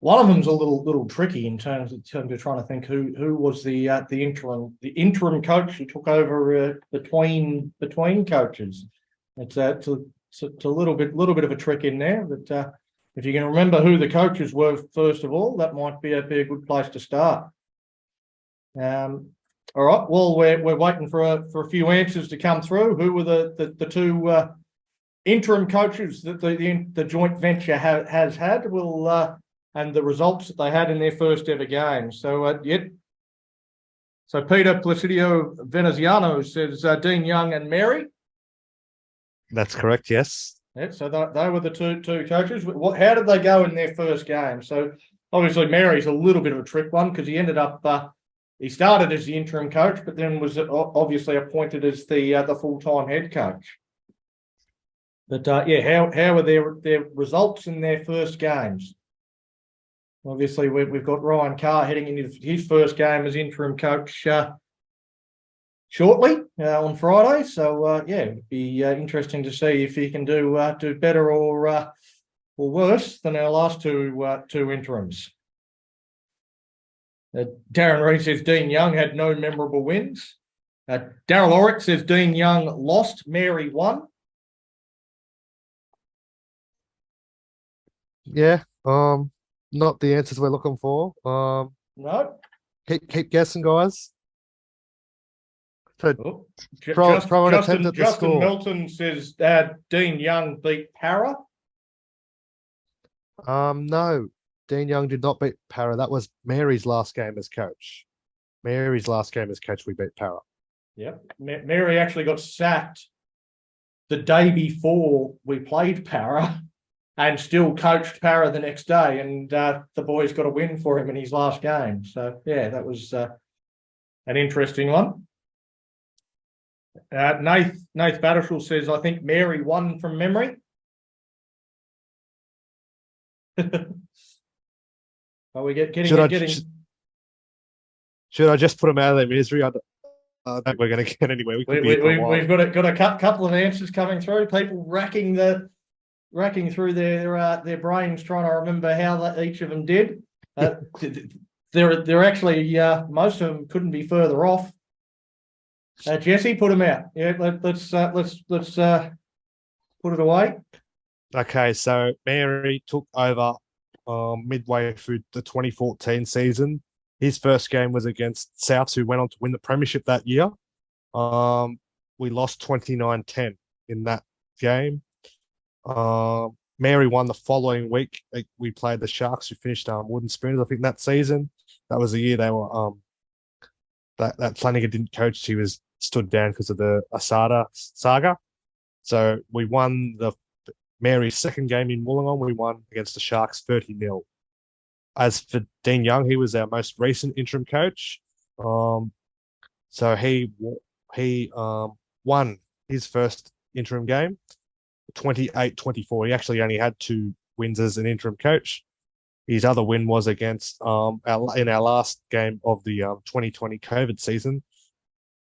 One of them's a little tricky in terms of trying to think who was the interim coach who took over between coaches. It's a little bit of a trick in there, but if you can remember who the coaches were first of all, that might be a good place to start. All right. Well, we're waiting for a few answers to come through. Who were the 2 interim coaches that the joint venture has had? And the results that they had in their first ever game. So, So Peter Placidio Veneziano says Dean Young and Mary. That's correct, yes. Yeah, so they were the two coaches. How did they go in their first game? So obviously Mary's a little bit of a trick one because he ended up, he started as the interim coach, but then was obviously appointed as the full-time head coach. But how are their results in their first games? Obviously, we've got Ryan Carr heading into his first game as interim coach shortly on Friday. So it'd be interesting to see if he can do better or worse than our last two interims. Darren Reed says Dean Young had no memorable wins. Daryl Orick says Dean Young lost, Mary won. Yeah, not the answers we're looking for. No. Keep guessing, guys. So Oh, throw an attempt at the Justin score. Melton says Dean Young beat Para. No, Dean Young did not beat Para. That was Mary's last game as coach. Mary's last game as coach, we beat Para. Yep. Mary actually got sacked the day before we played Para and still coached Para the next day. And the boys got a win for him in his last game. So, yeah, that was an interesting one. Nath Battershall says, I think Mary won from memory. Are we getting? Should I just put them out of their misery? I don't think we're going to get anywhere. We've got a couple of answers coming through. People racking through their brains trying to remember how each of them did. They're actually most of them couldn't be further off. Jesse, put them out. Yeah, let's put it away. Okay, so Mary took over midway through the 2014 season. His first game was against Souths, who went on to win the premiership that year. We lost 29-10 in that game. Mary won the following week. We played the Sharks, who finished Wooden Spoons, I think, that season. That was the year they were that Flanagan didn't coach. He was stood down because of the Asada saga. So we won Mary's second game in Wollongong. We won against the Sharks 30-0. As for Dean Young, he was our most recent interim coach. So he won his first interim game, 28-24. He actually only had 2 wins as an interim coach. His other win was against in our last game of the 2020 COVID season.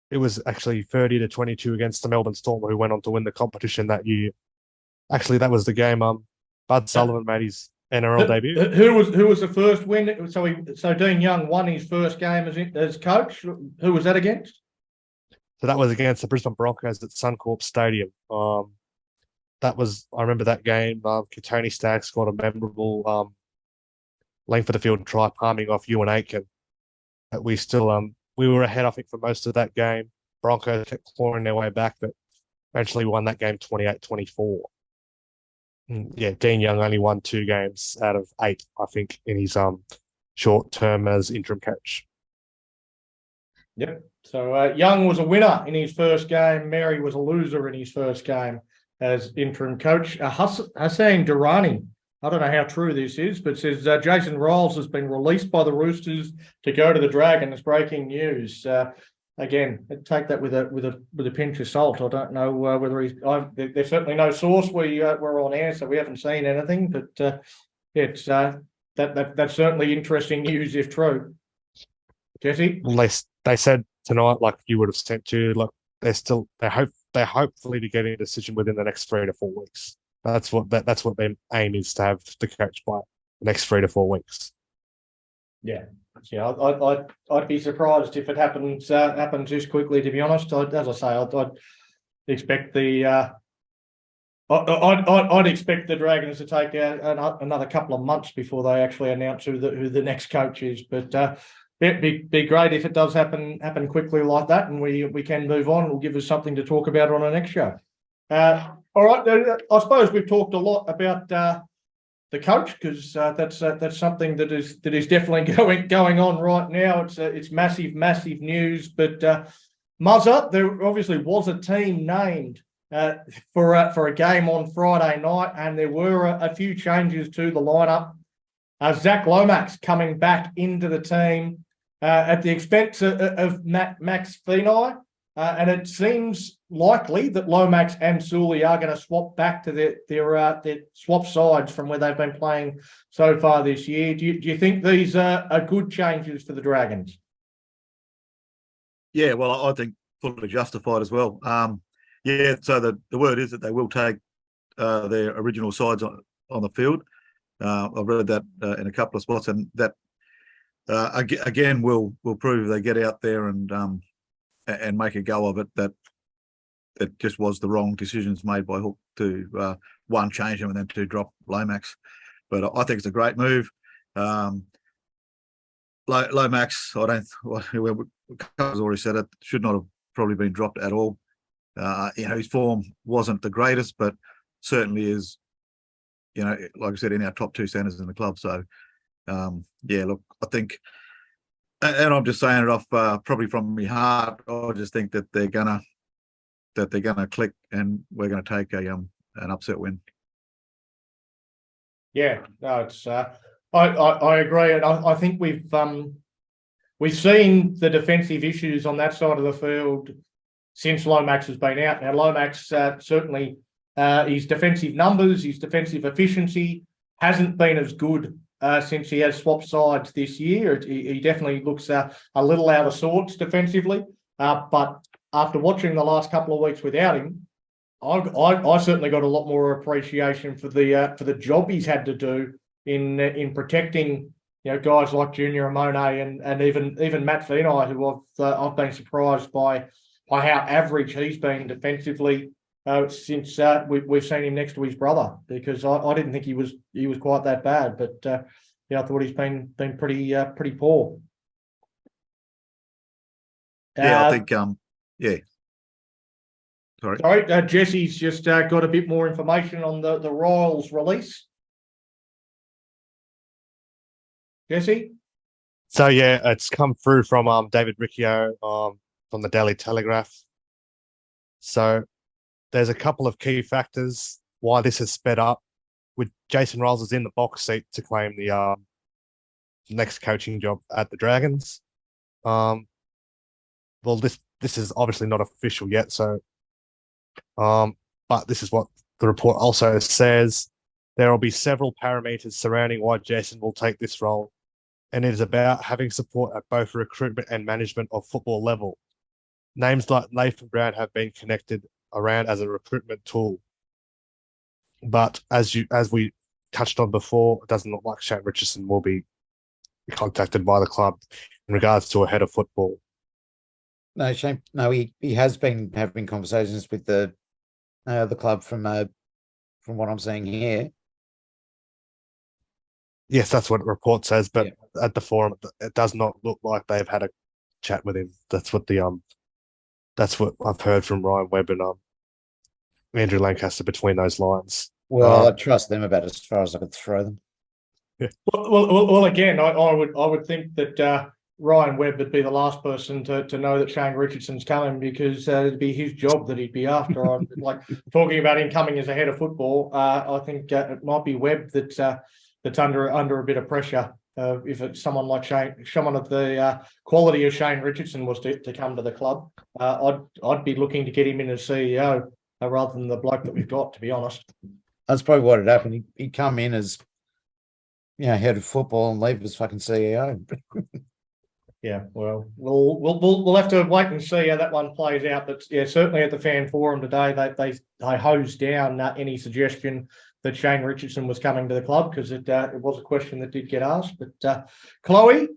It was actually 30-22 against the Melbourne Storm, who went on to win the competition that year. Actually, that was the game Bud Sullivan made his NRL debut. Who was the first win? So Dean Young won his first game as coach. Who was that against? So that was against the Brisbane Broncos at Suncorp Stadium. I remember that game. Tony Stagg scored a memorable length of the field try, palming off Ewan Aitken. We still we were ahead, I think, for most of that game. Broncos kept clawing their way back, but eventually won that game 28-24. Yeah, Dean Young only won 2 games out of 8, I think, in his short term as interim coach. Yep. So Young was a winner in his first game. Mary was a loser in his first game as interim coach. Hassan Durrani, I don't know how true this is, but says Jason Riles has been released by the Roosters to go to the Dragons. Breaking news. Again, take that with a pinch of salt. I don't know whether he's. There's certainly no source. We're on air, so we haven't seen anything. But it's that's certainly interesting news if true. Jesse, Well, they said tonight, like you would have sent to, like they're hopefully to get a decision within the next 3 to 4 weeks. That's what their aim is, to have the coach by the next 3 to 4 weeks. Yeah. I'd be surprised if it happens this quickly. To be honest, as I say, I'd expect I'd expect the Dragons to take another couple of months before they actually announce who the next coach is. But it'd be great if it does happen quickly like that, and we can move on. It'll give us something to talk about on our next show. All right, I suppose we've talked a lot about the coach, because that's something that is definitely going on right now. It's massive news. But Muzza, there obviously was a team named for a game on Friday night, and there were a few changes to the lineup. Zach Lomax coming back into the team at the expense of Max Fenai. and it seems likely that Lomax and Sully are going to swap back to their swap sides from where they've been playing so far this year. Do you think these are good changes for the Dragons? Yeah, well, I think fully justified as well. Yeah, so the word is that they will take their original sides on the field. I've read that in a couple of spots, and that again will prove they get out there and make a go of it. That just was the wrong decisions made by Hook to one, change him, and then to drop Lomax. But I think it's a great move. Lomax, I don't. Whoever has already said it, should not have probably been dropped at all. His form wasn't the greatest, but certainly is, like I said, in our top two centres in the club. So, look, I think, and I'm just saying it off probably from my heart. I just think that they're gonna click, and we're gonna take an upset win. Yeah, no, it's. I agree, and I think we've seen the defensive issues on that side of the field since Lomax has been out. Now, Lomax certainly his defensive numbers, his defensive efficiency hasn't been as good since he has swapped sides this year. He definitely looks a little out of sorts defensively. But after watching the last couple of weeks without him, I certainly got a lot more appreciation for the job he's had to do in protecting guys like Junior Amone and even Matt Feeney, who I've been surprised by how average he's been defensively since we've seen him next to his brother, because I didn't think he was quite that bad, but I thought he's been pretty poor. I think Sorry, Jesse's just got a bit more information on the Royals release. Jesse? So yeah, it's come through from David Riccio from the Daily Telegraph. So there's a couple of key factors why this has sped up, with Jason Ryles is in the box seat to claim the next coaching job at the Dragons. Well, this is obviously not official yet, so but this is what the report also says. There will be several parameters surrounding why Jason will take this role, and it is about having support at both recruitment and management of football level. Names like Nathan Brown have been connected around as a recruitment tool. But as we touched on before, it doesn't look like Shane Richardson will be contacted by the club in regards to a head of football. No, Shane. No, he has been having conversations with the club from what I'm seeing here. Yes, that's what the report says, but at the forum, it does not look like they've had a chat with him. That's what I've heard from Ryan Webb and Andrew Lancaster between those lines. Well, I trust them about as far as I could throw them. Yeah. Well, again, I would think that Ryan Webb would be the last person to know that Shane Richardson's coming, because it'd be his job that he'd be after. Like talking about him coming as a head of football, I think it might be Webb that's under a bit of pressure. If it's someone like someone of the quality of Shane Richardson was to come to the club, I'd be looking to get him in as CEO rather than the bloke that we've got, to be honest. That's probably what had happened. He'd come in as head of football and leave as fucking CEO. Yeah, well, we'll have to wait and see how that one plays out. But yeah, certainly at the fan forum today, they hosed down any suggestion that Shane Richardson was coming to the club, because it was a question that did get asked. But Chloe,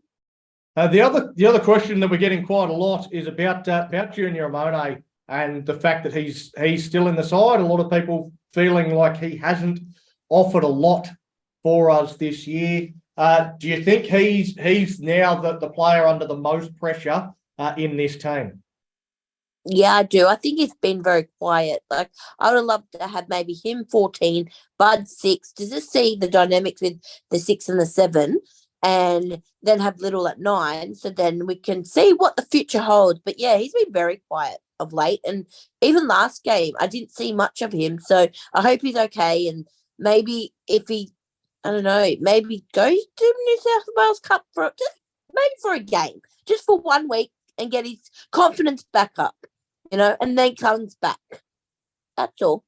the other question that we're getting quite a lot is about Junior Amone and the fact that he's still in the side. A lot of people feeling like he hasn't offered a lot for us this year. Do you think he's now the player under the most pressure in this team? Yeah, I do. I think he's been very quiet. Like, I would have loved to have maybe him 14, Bud 6, to just see the dynamics with the 6 and the 7, and then have Little at 9, so then we can see what the future holds. But yeah, he's been very quiet of late, and even last game, I didn't see much of him. So I hope he's okay, and maybe if he, I don't know, maybe goes to New South Wales Cup for a game, just for 1 week, and get his confidence back up. and then comes back. That's all.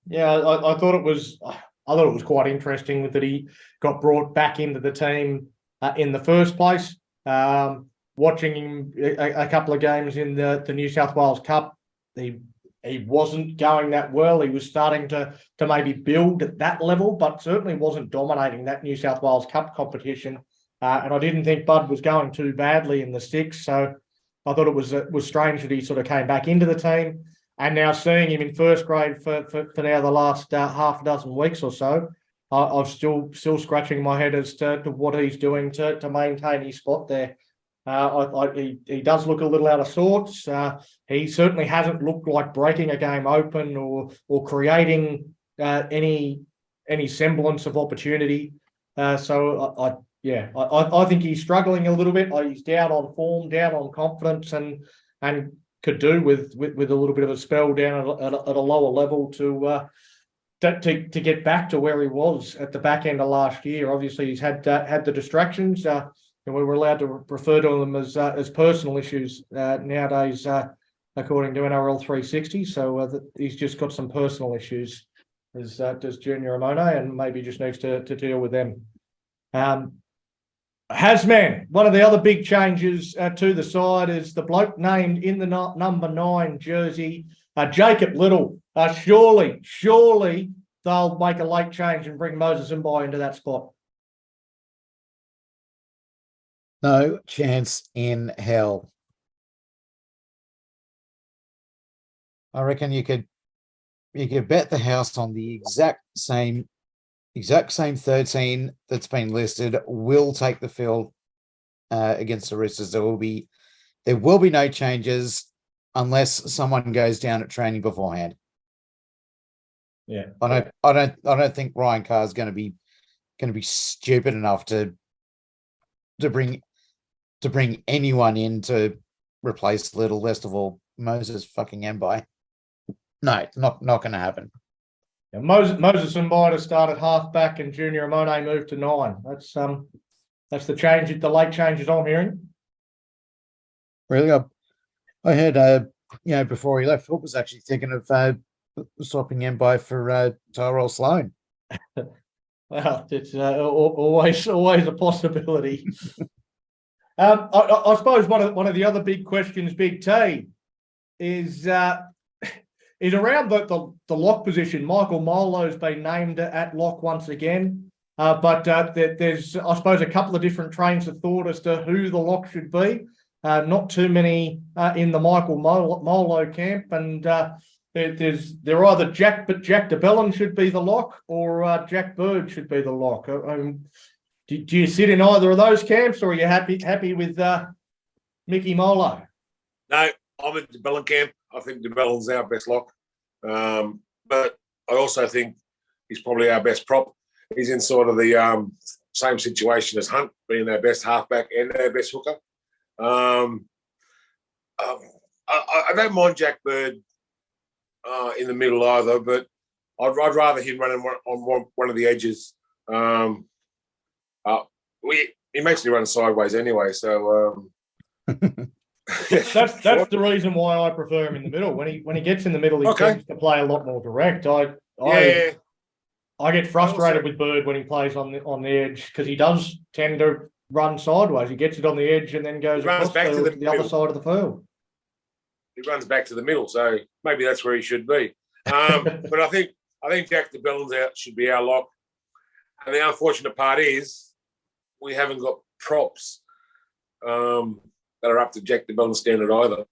Yeah, I thought it was. I thought it was quite interesting that he got brought back into the team in the first place. Watching him a couple of games in the New South Wales Cup, he wasn't going that well. He was starting to maybe build at that level, but certainly wasn't dominating that New South Wales Cup competition. And I didn't think Bud was going too badly in the sticks. So I thought it was strange that he sort of came back into the team. And now seeing him in first grade for now the last half a dozen weeks or so, I'm still scratching my head as to what he's doing to maintain his spot there. He does look a little out of sorts. He certainly hasn't looked like breaking a game open or creating any semblance of opportunity. So I think he's struggling a little bit. He's down on form, down on confidence, and could do with a little bit of a spell down at a lower level to get back to where he was at the back end of last year. Obviously, he's had the distractions. And we were allowed to refer to them as personal issues nowadays, according to NRL 360. So he's just got some personal issues, as does Junior Amone, and maybe just needs to deal with them. Hasman, one of the other big changes to the side is the bloke named in the number 9 jersey, Jacob Little. Surely they'll make a late change and bring Moses Mbai into that spot. No chance in hell. I reckon you could bet the house on the exact same 13 that's been listed will take the field against the Roosters. There will be no changes unless someone goes down at training beforehand. Yeah, I don't think Ryan Carr is going to be stupid enough to bring anyone in to replace Little, least of all Moses fucking Mbai. No, not going to happen. Yeah, Moses Mbai started half back and Junior Amone moved to 9. That's the change, the late changes I'm hearing. Really, I heard before he left, Phil was actually thinking of swapping Mbai for Tyrell Sloan. Well, it's always a possibility. I suppose one of the other big questions, Big T, is around the lock position. Michael Molo's been named at lock once again, but there's, I suppose, a couple of different trains of thought as to who the lock should be. Not too many in the Michael Molo camp, and they're either Jack de Belin should be the lock or Jack Bird should be the lock. Do you sit in either of those camps, or are you happy with Mickey Molo? No, I'm in the de Belin camp. I think de Belin's our best lock. But I also think he's probably our best prop. He's in sort of the same situation as Hunt, being our best halfback and our best hooker. I don't mind Jack Bird in the middle either, but I'd rather him running on one of the edges. He makes me run sideways anyway, so that's the reason why I prefer him in the middle. When he gets in the middle, he tends to play a lot more direct. I get frustrated with Bird when he plays on the edge, because he does tend to run sideways. He gets it on the edge and then goes back to the other side of the field. He runs back to the middle, so maybe that's where he should be. But I think Jack de Belin's should be our lock. And the unfortunate part is we haven't got props that are up to Jack de Belin's standard either.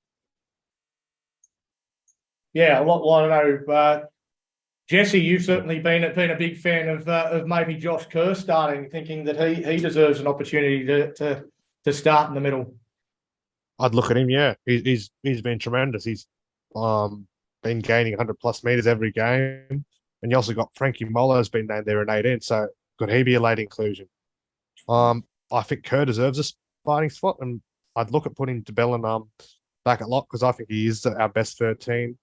Yeah, well, I don't know. Jesse, you've certainly been a big fan of maybe Josh Kerr starting, thinking that he deserves an opportunity to start in the middle. I'd look at him. Yeah, he's been tremendous. He's been gaining 100+ meters every game, and you also got Frankie Molo's been named there in 18. So could he be a late inclusion? I think Kerr deserves a starting spot, and I'd look at putting de Belin back at lock, because I think he is our best 13.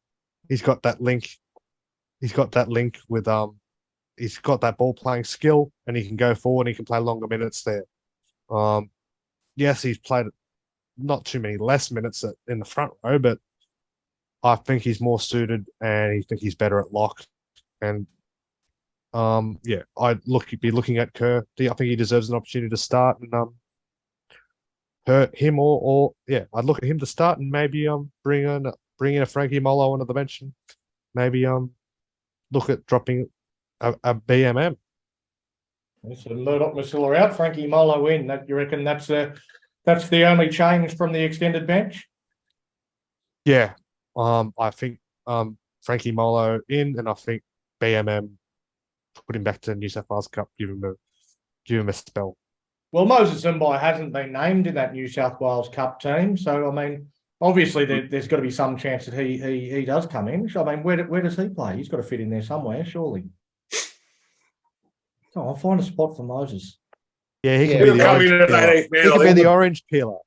He's got that link. He's got that link with he's got that ball playing skill, and he can go forward. And he can play longer minutes there. Yes, he's played not too many less minutes in the front row, but I think he's more suited, and I think he's better at lock. And yeah, be looking at Kerr. I think he deserves an opportunity to start, and him or yeah, I'd look at him to start, and maybe bring in a Frankie Molo onto the bench, and maybe look at dropping a BMM. So Murdoch Masilla out, Frankie Molo in. That you reckon that's the only change from the extended bench? Yeah, I think Frankie Molo in, and I think BMM put him back to New South Wales Cup, give him a spell. Well, Moses Zimbai hasn't been named in that New South Wales Cup team, so I mean, obviously there's got to be some chance that he does come in. So, I mean, where does he play? He's got to fit in there somewhere, surely. So I'll find a spot for Moses. Yeah, he can He'll be the come orange in at peeler. 18th man. He I can be think. the orange peeler.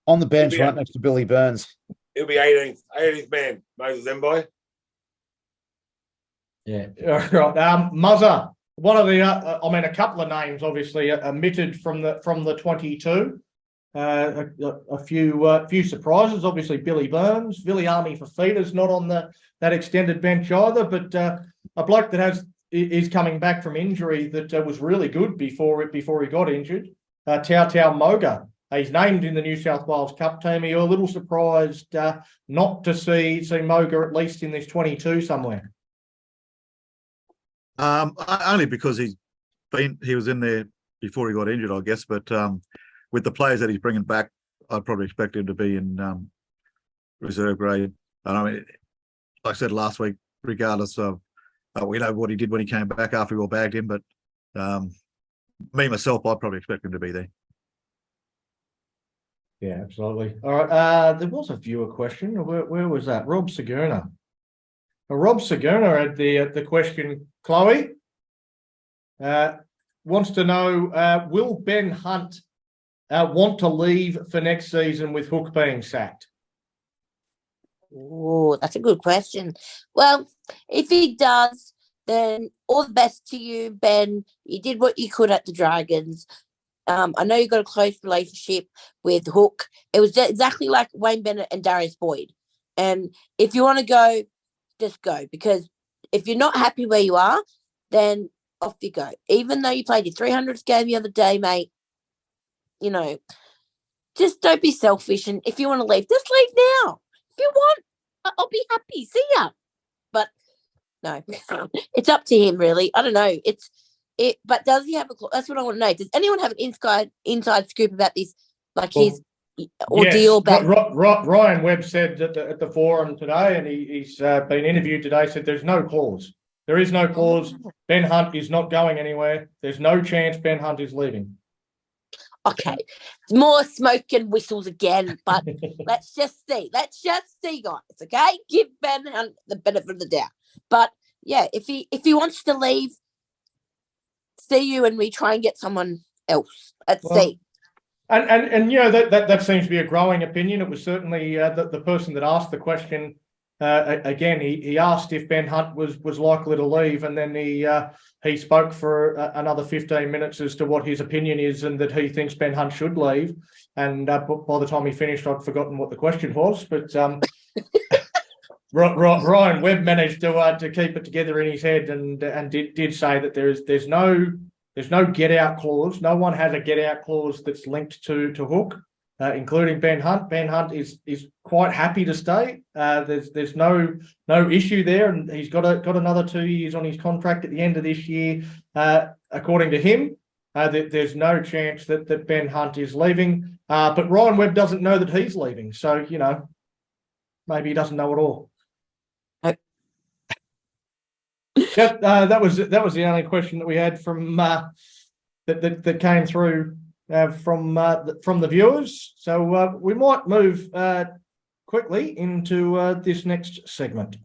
On the bench, Yeah. right next to Billy Burns. He'll be 18th man, Moses Zembai. Yeah. Right. Muzza, one of the, I mean, a couple of names obviously omitted from the 22. A few surprises. Obviously, Billy Burns, Viliami Fafita's not on that extended bench either. But a bloke that is coming back from injury that was really good before he got injured. Tau Moga. He's named in the New South Wales Cup team. Are you a little surprised not to see Moga at least in this 22 somewhere? Only because he was in there before he got injured, I guess. But with the players that he's bringing back, I'd probably expect him to be in reserve grade. And I mean, like I said last week, regardless of we know what he did when he came back after we all bagged him, but myself, I'd probably expect him to be there. Yeah, absolutely. All right. There was a viewer question. Where was that? Rob Saguna. Rob Saguna had the question. Chloe wants to know: will Ben Hunt want to leave for next season with Hook being sacked? Oh, that's a good question. Well, if he does, then all the best to you, Ben. You did what you could at the Dragons. I know you got a close relationship with Hook. It was exactly like Wayne Bennett and Darius Boyd. And if you want to go, just go. Because if you're not happy where you are, then off you go. Even though you played your 300th game the other day, mate, you know, just don't be selfish. And if you want to leave, just leave now. If you want, I'll be happy. See ya. But no, it's up to him, really. I don't know. But does he have that's what I want to know. Does anyone have an inside scoop about this, like his ordeal? Yes. Ryan Webb said at the forum today, and he's been interviewed today, said there's no clause. There is no clause. Ben Hunt is not going anywhere. There's no chance Ben Hunt is leaving. Okay, more smoke and whistles again, but let's just see. Let's just see, guys. Okay, give Ben Hunt the benefit of the doubt. But yeah, if he wants to leave, see you, and we try and get someone else. Let's see. And you know that seems to be a growing opinion. It was certainly the person that asked the question. Again, he asked if Ben Hunt was likely to leave, and then he spoke for another 15 minutes as to what his opinion is, and that he thinks Ben Hunt should leave. And by the time he finished, I'd forgotten what the question was. But Ryan Webb managed to keep it together in his head, and did say that there's no get out clause. No one has a get out clause that's linked to Hook, including Ben Hunt. Ben Hunt is quite happy to stay. There's no issue there, and he's got another 2 years on his contract at the end of this year. According to him, there's no chance that Ben Hunt is leaving. But Ryan Webb doesn't know that he's leaving, so you know, maybe he doesn't know at all. Yep, that was the only question that we had from that came through from the viewers. So we might move quickly into this next segment.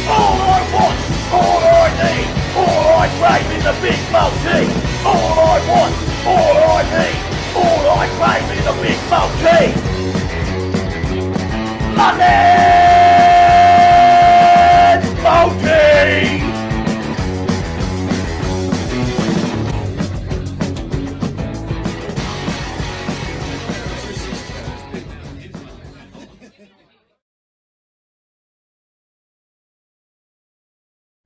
All I want, all I need, all I crave is a big multi. All I want, all I need, all I crave is a big multi. London multi.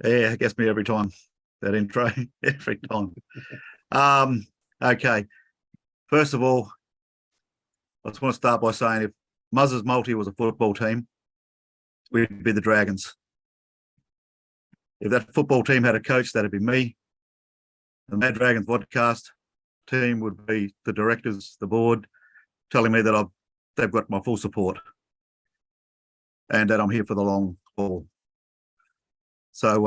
Yeah, it gets me every time. That intro, every time. Okay. First of all, I just want to start by saying if Muzz's Multi was a football team, we'd be the Dragons. If that football team had a coach, that'd be me. The Mad Dragons podcast team would be the directors, the board, telling me that they've got my full support and that I'm here for the long haul. So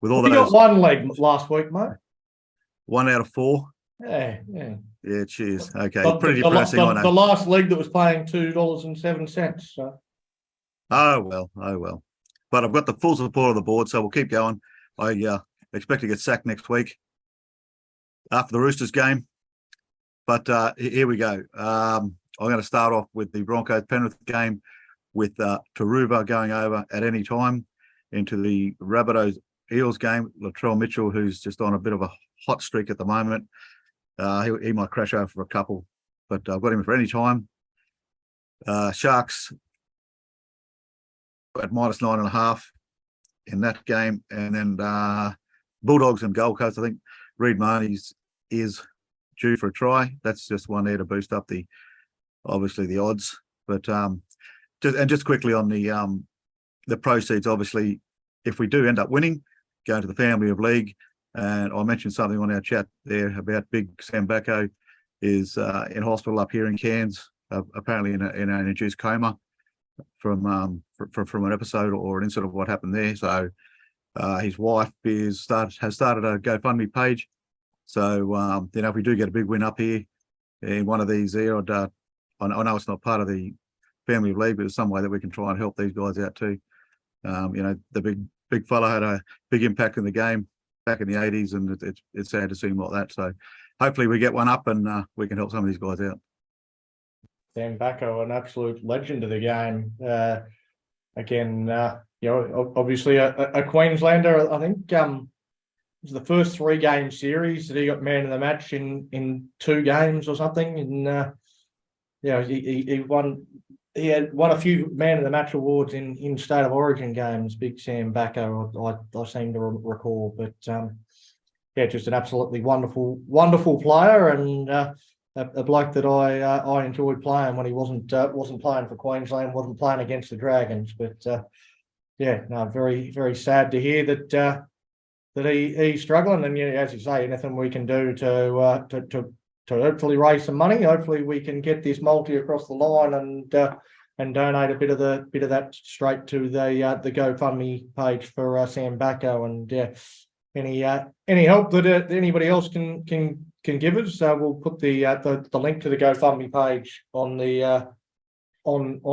with all You got those, one leg last week, mate. 1 out of 4. Yeah. Yeah, cheers. Okay, But pretty depressing, I know. the last leg that was paying $2.07. So. Oh well. But I've got the full support of the board, so we'll keep going. I expect to get sacked next week after the Roosters game. But here we go. I'm going to start off with the Broncos Penrith game with Taruva going over at any time into the Rabbitohs Eels game. Latrell Mitchell, who's just on a bit of a hot streak at the moment. He might crash over for a couple, but I've got him for any time. Sharks at -9.5 in that game, and then Bulldogs and Gold Coast. I think Reid Marnie's is due for a try. That's just one there to boost up obviously the odds. But just quickly on the proceeds. Obviously, if we do end up winning, go to the family of league. And I mentioned something on our chat there about Big Sam Bacco is in hospital up here in Cairns, apparently in an induced coma from an episode or an incident of what happened there. So his wife has started a GoFundMe page. So if we do get a big win up here in one of these there, I know it's not part of the family of league, but there's some way that we can try and help these guys out too. The big fella had a big impact in the game back in the 80s, and it's sad to see him like that. So hopefully we get one up and we can help some of these guys out. Sam Bacco, an absolute legend of the game. Again, obviously a Queenslander. I think it was the first 3-game series that he got man of the match in 2 games or something. And he won. He had won a few man of the match awards in state of origin games. Big Sam Bacco, I seem to recall. But just an absolutely wonderful player, and a bloke that I enjoyed playing when he wasn't playing for Queensland, wasn't playing against the Dragons. But very very sad to hear that he's struggling. And as you say, anything we can do to hopefully raise some money. Hopefully we can get this multi across the line and donate a bit of that straight to the GoFundMe page for Sam Bacco. And any help that anybody else can give us, we'll put the link to the GoFundMe page on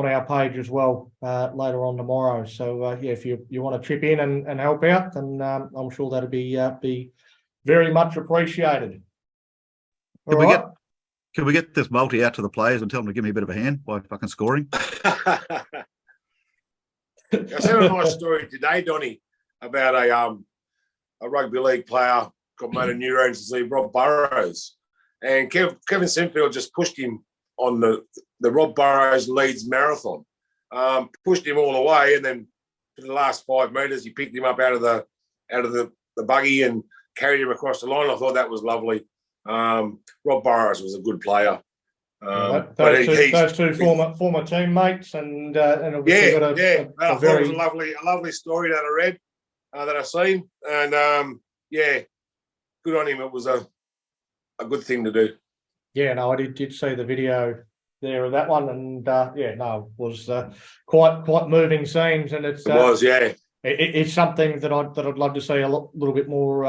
our page as well later on tomorrow. So if you want to chip in and help out, then I'm sure that'll be very much appreciated. Can we get this multi out to the players and tell them to give me a bit of a hand by fucking scoring? I said a nice story today, Donny, about a rugby league player got motor neurons to see Rob Burrows, and Kevin Sinfield just pushed him on the Rob Burrows Leeds marathon, pushed him all the way, and then for the last 5 metres, he picked him up out of the buggy and carried him across the line. I thought that was lovely. Rob Burrows was a good player. Those two former teammates, and obviously got a I thought it was a lovely story that I read, that I've seen, and good on him. It was a good thing to do. Yeah, no, I did see the video there of that one, and it was quite moving scenes, and it was it's something that I'd love to see a little bit more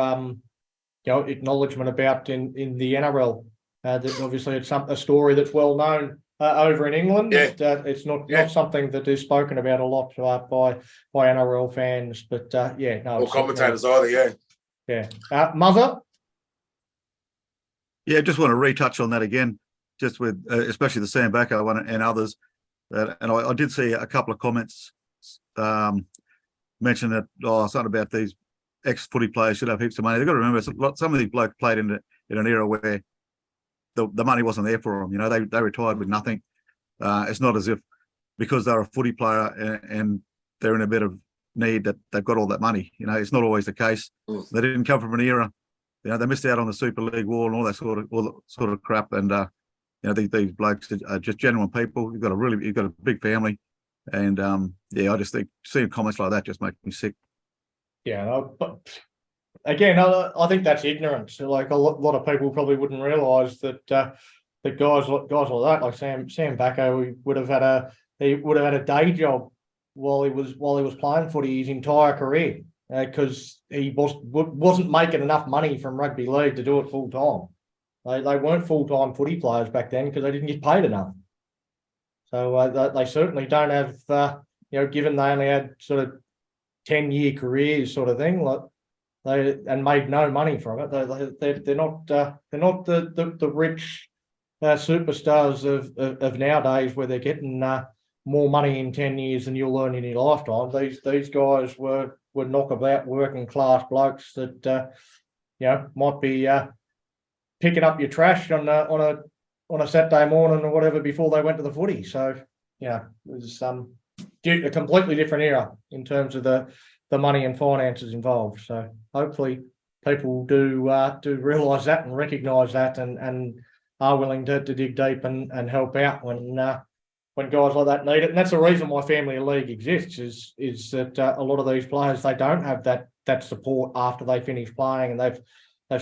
acknowledgement about in the NRL. That obviously it's a story that's well known over in England. Yeah. It's not something that is spoken about a lot by NRL fans. But or commentators either. Yeah. Muzzer. Yeah, just want to retouch on that again, just with especially the Sam Bacco one and others. And I did see a couple of comments mention that something about these ex-footy players should have heaps of money. They've got to remember some of these blokes played in an era where the money wasn't there for them. They retired with nothing. It's not as if because they're a footy player and they're in a bit of need that they've got all that money. You know, it's not always the case. They didn't come from an era. You know, they missed out on the Super League war and all that sort of crap. And you know, these blokes are just genuine people. You've got a big family, and yeah, I just think seeing comments like that just make me sick. Yeah, but again, I think that's ignorance. Like a lot of people probably wouldn't realise that that guys like that, like Sam Bacco, would have had a day job while he was playing footy his entire career, because he wasn't making enough money from rugby league to do it full time. They weren't full time footy players back then because they didn't get paid enough. So they certainly don't have, you know, given they only had sort of 10-year careers sort of thing, like and made no money from it. They're not the rich superstars of nowadays where they're getting more money in 10 years than you'll earn in your lifetime. These guys were knockabout working class blokes that you know, might be picking up your trash on a Saturday morning or whatever before they went to the footy. So yeah, it was a completely different era in terms of the money and finances involved. So hopefully people do realise that and recognise that and are willing to dig deep and help out when guys like that need it. And that's the reason why Family League exists, is that a lot of these players, they don't have that support after they finish playing, and they've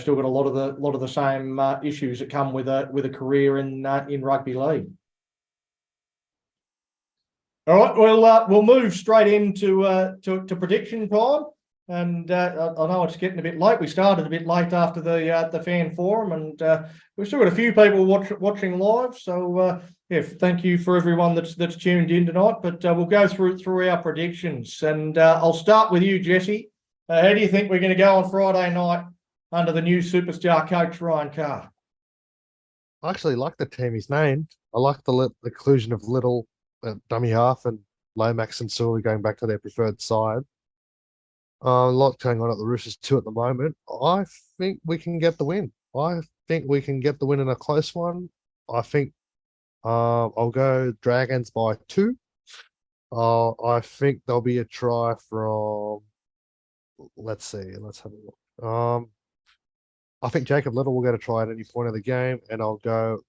still got a lot of the same issues that come with a career in rugby league. All right, we'll move straight into to prediction time, and I know it's getting a bit late. We started a bit late after the fan forum, and we've still got a few people watching live. So yeah, thank you for everyone that's tuned in tonight. But we'll go through our predictions, and I'll start with you, Jesse. How do you think we're going to go on Friday night under the new superstar coach Ryan Carr? I actually like the team he's named. I like the inclusion of Little, dummy half, and Lomax and Sewell going back to their preferred side. A lot going on at the Roosters too at the moment. I think we can get the win. I think we can get the win in a close one. I think I'll go Dragons by 2. I think there'll be a try from, let's see, let's have a look. I think Jacob Little will get a try at any point of the game, and I'll go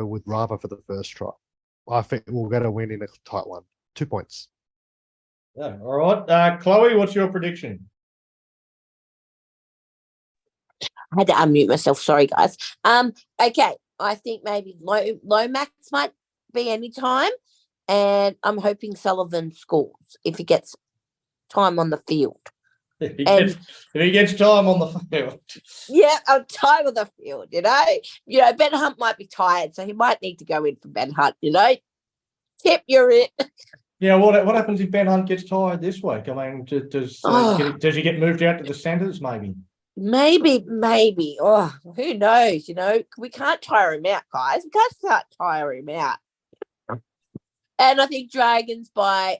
with Rava for the first try. I think we'll get a win in a tight one. 2 points. Yeah, all right. Chloe, what's your prediction? I had to unmute myself. Sorry, guys. Okay. I think maybe Lomax might be any time, and I'm hoping Sullivan scores if he gets time on the field. If he gets time on the field. Yeah, time on the field, you know. Ben Hunt might be tired, so he might need to go in for Ben Hunt, you know. Tip, you're it. Yeah, what happens if Ben Hunt gets tired this week? I mean, does he get moved out to the centres maybe? Maybe. Oh, who knows, you know. We can't tire him out, guys. We can't start tiring him out. And I think Dragons by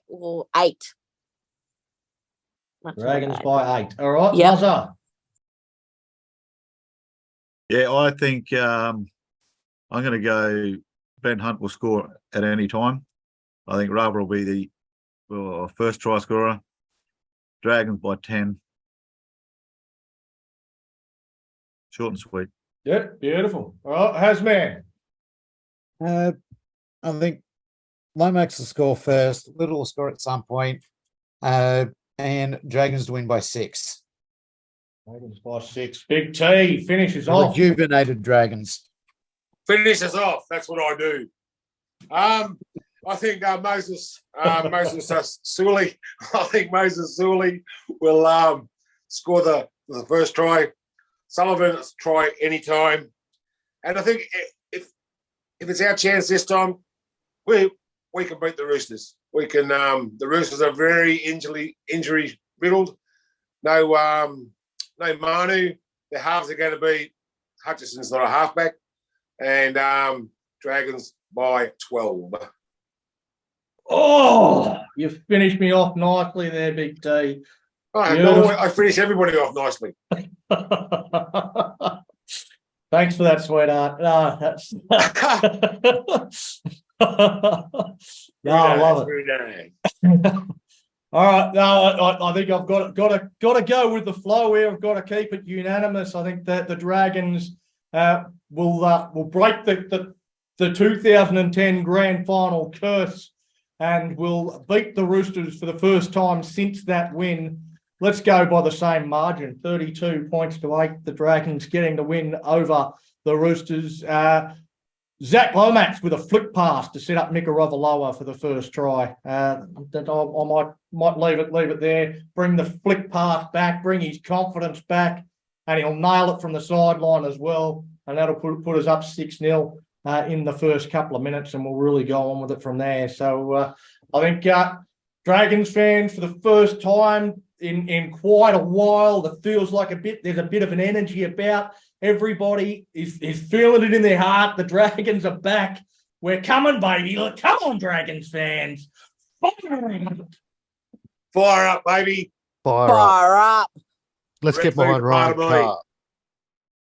8. Dragons by 8. All right, yep. Muzza. Yeah, I think I'm going to go Ben Hunt will score at any time. I think Rava will be the first try scorer. Dragons by 10. Short and sweet. Yep, beautiful. All right, Hasman. I think Lomax will score first. Little will score at some point. And Dragons to win by 6. Dragons by 6. Big T finishes off. Rejuvenated Dragons. Finish us off. That's what I do. I think Moses Sewell. I think Moses Sewell will score the first try. Sullivan try anytime, and I think if it's our chance this time, we can beat the Roosters. We can. The Roosters are very injury riddled. No Manu. Their halves are going to be Hutchison's not a halfback, and Dragons by 12. Oh, you finished me off nicely there, Big T. I finish everybody off nicely. Thanks for that, sweetheart. No, No, I love it. Very nice. All right, no, I think I've got to go with the flow here. I've got to keep it unanimous. I think that the Dragons will break the 2010 grand final curse and will beat the Roosters for the first time since that win. Let's go by the same margin, 32 points to 8. The Dragons getting the win over the Roosters. Zach Lomax with a flick pass to set up Nicaragua for the first try. That I might leave it there. Bring the flick pass back, bring his confidence back, and he'll nail it from the sideline as well. And that'll put us up 6-0 in the first couple of minutes, and we'll really go on with it from there. So I think Dragons fans, for the first time in quite a while, it feels like there's a bit of an energy about. Everybody is feeling it in their heart. The Dragons are back. We're coming, baby. Come on, Dragons fans. Fire up, baby. Fire up. Fire up. Let's get Red behind food, Ryan fire, Carr.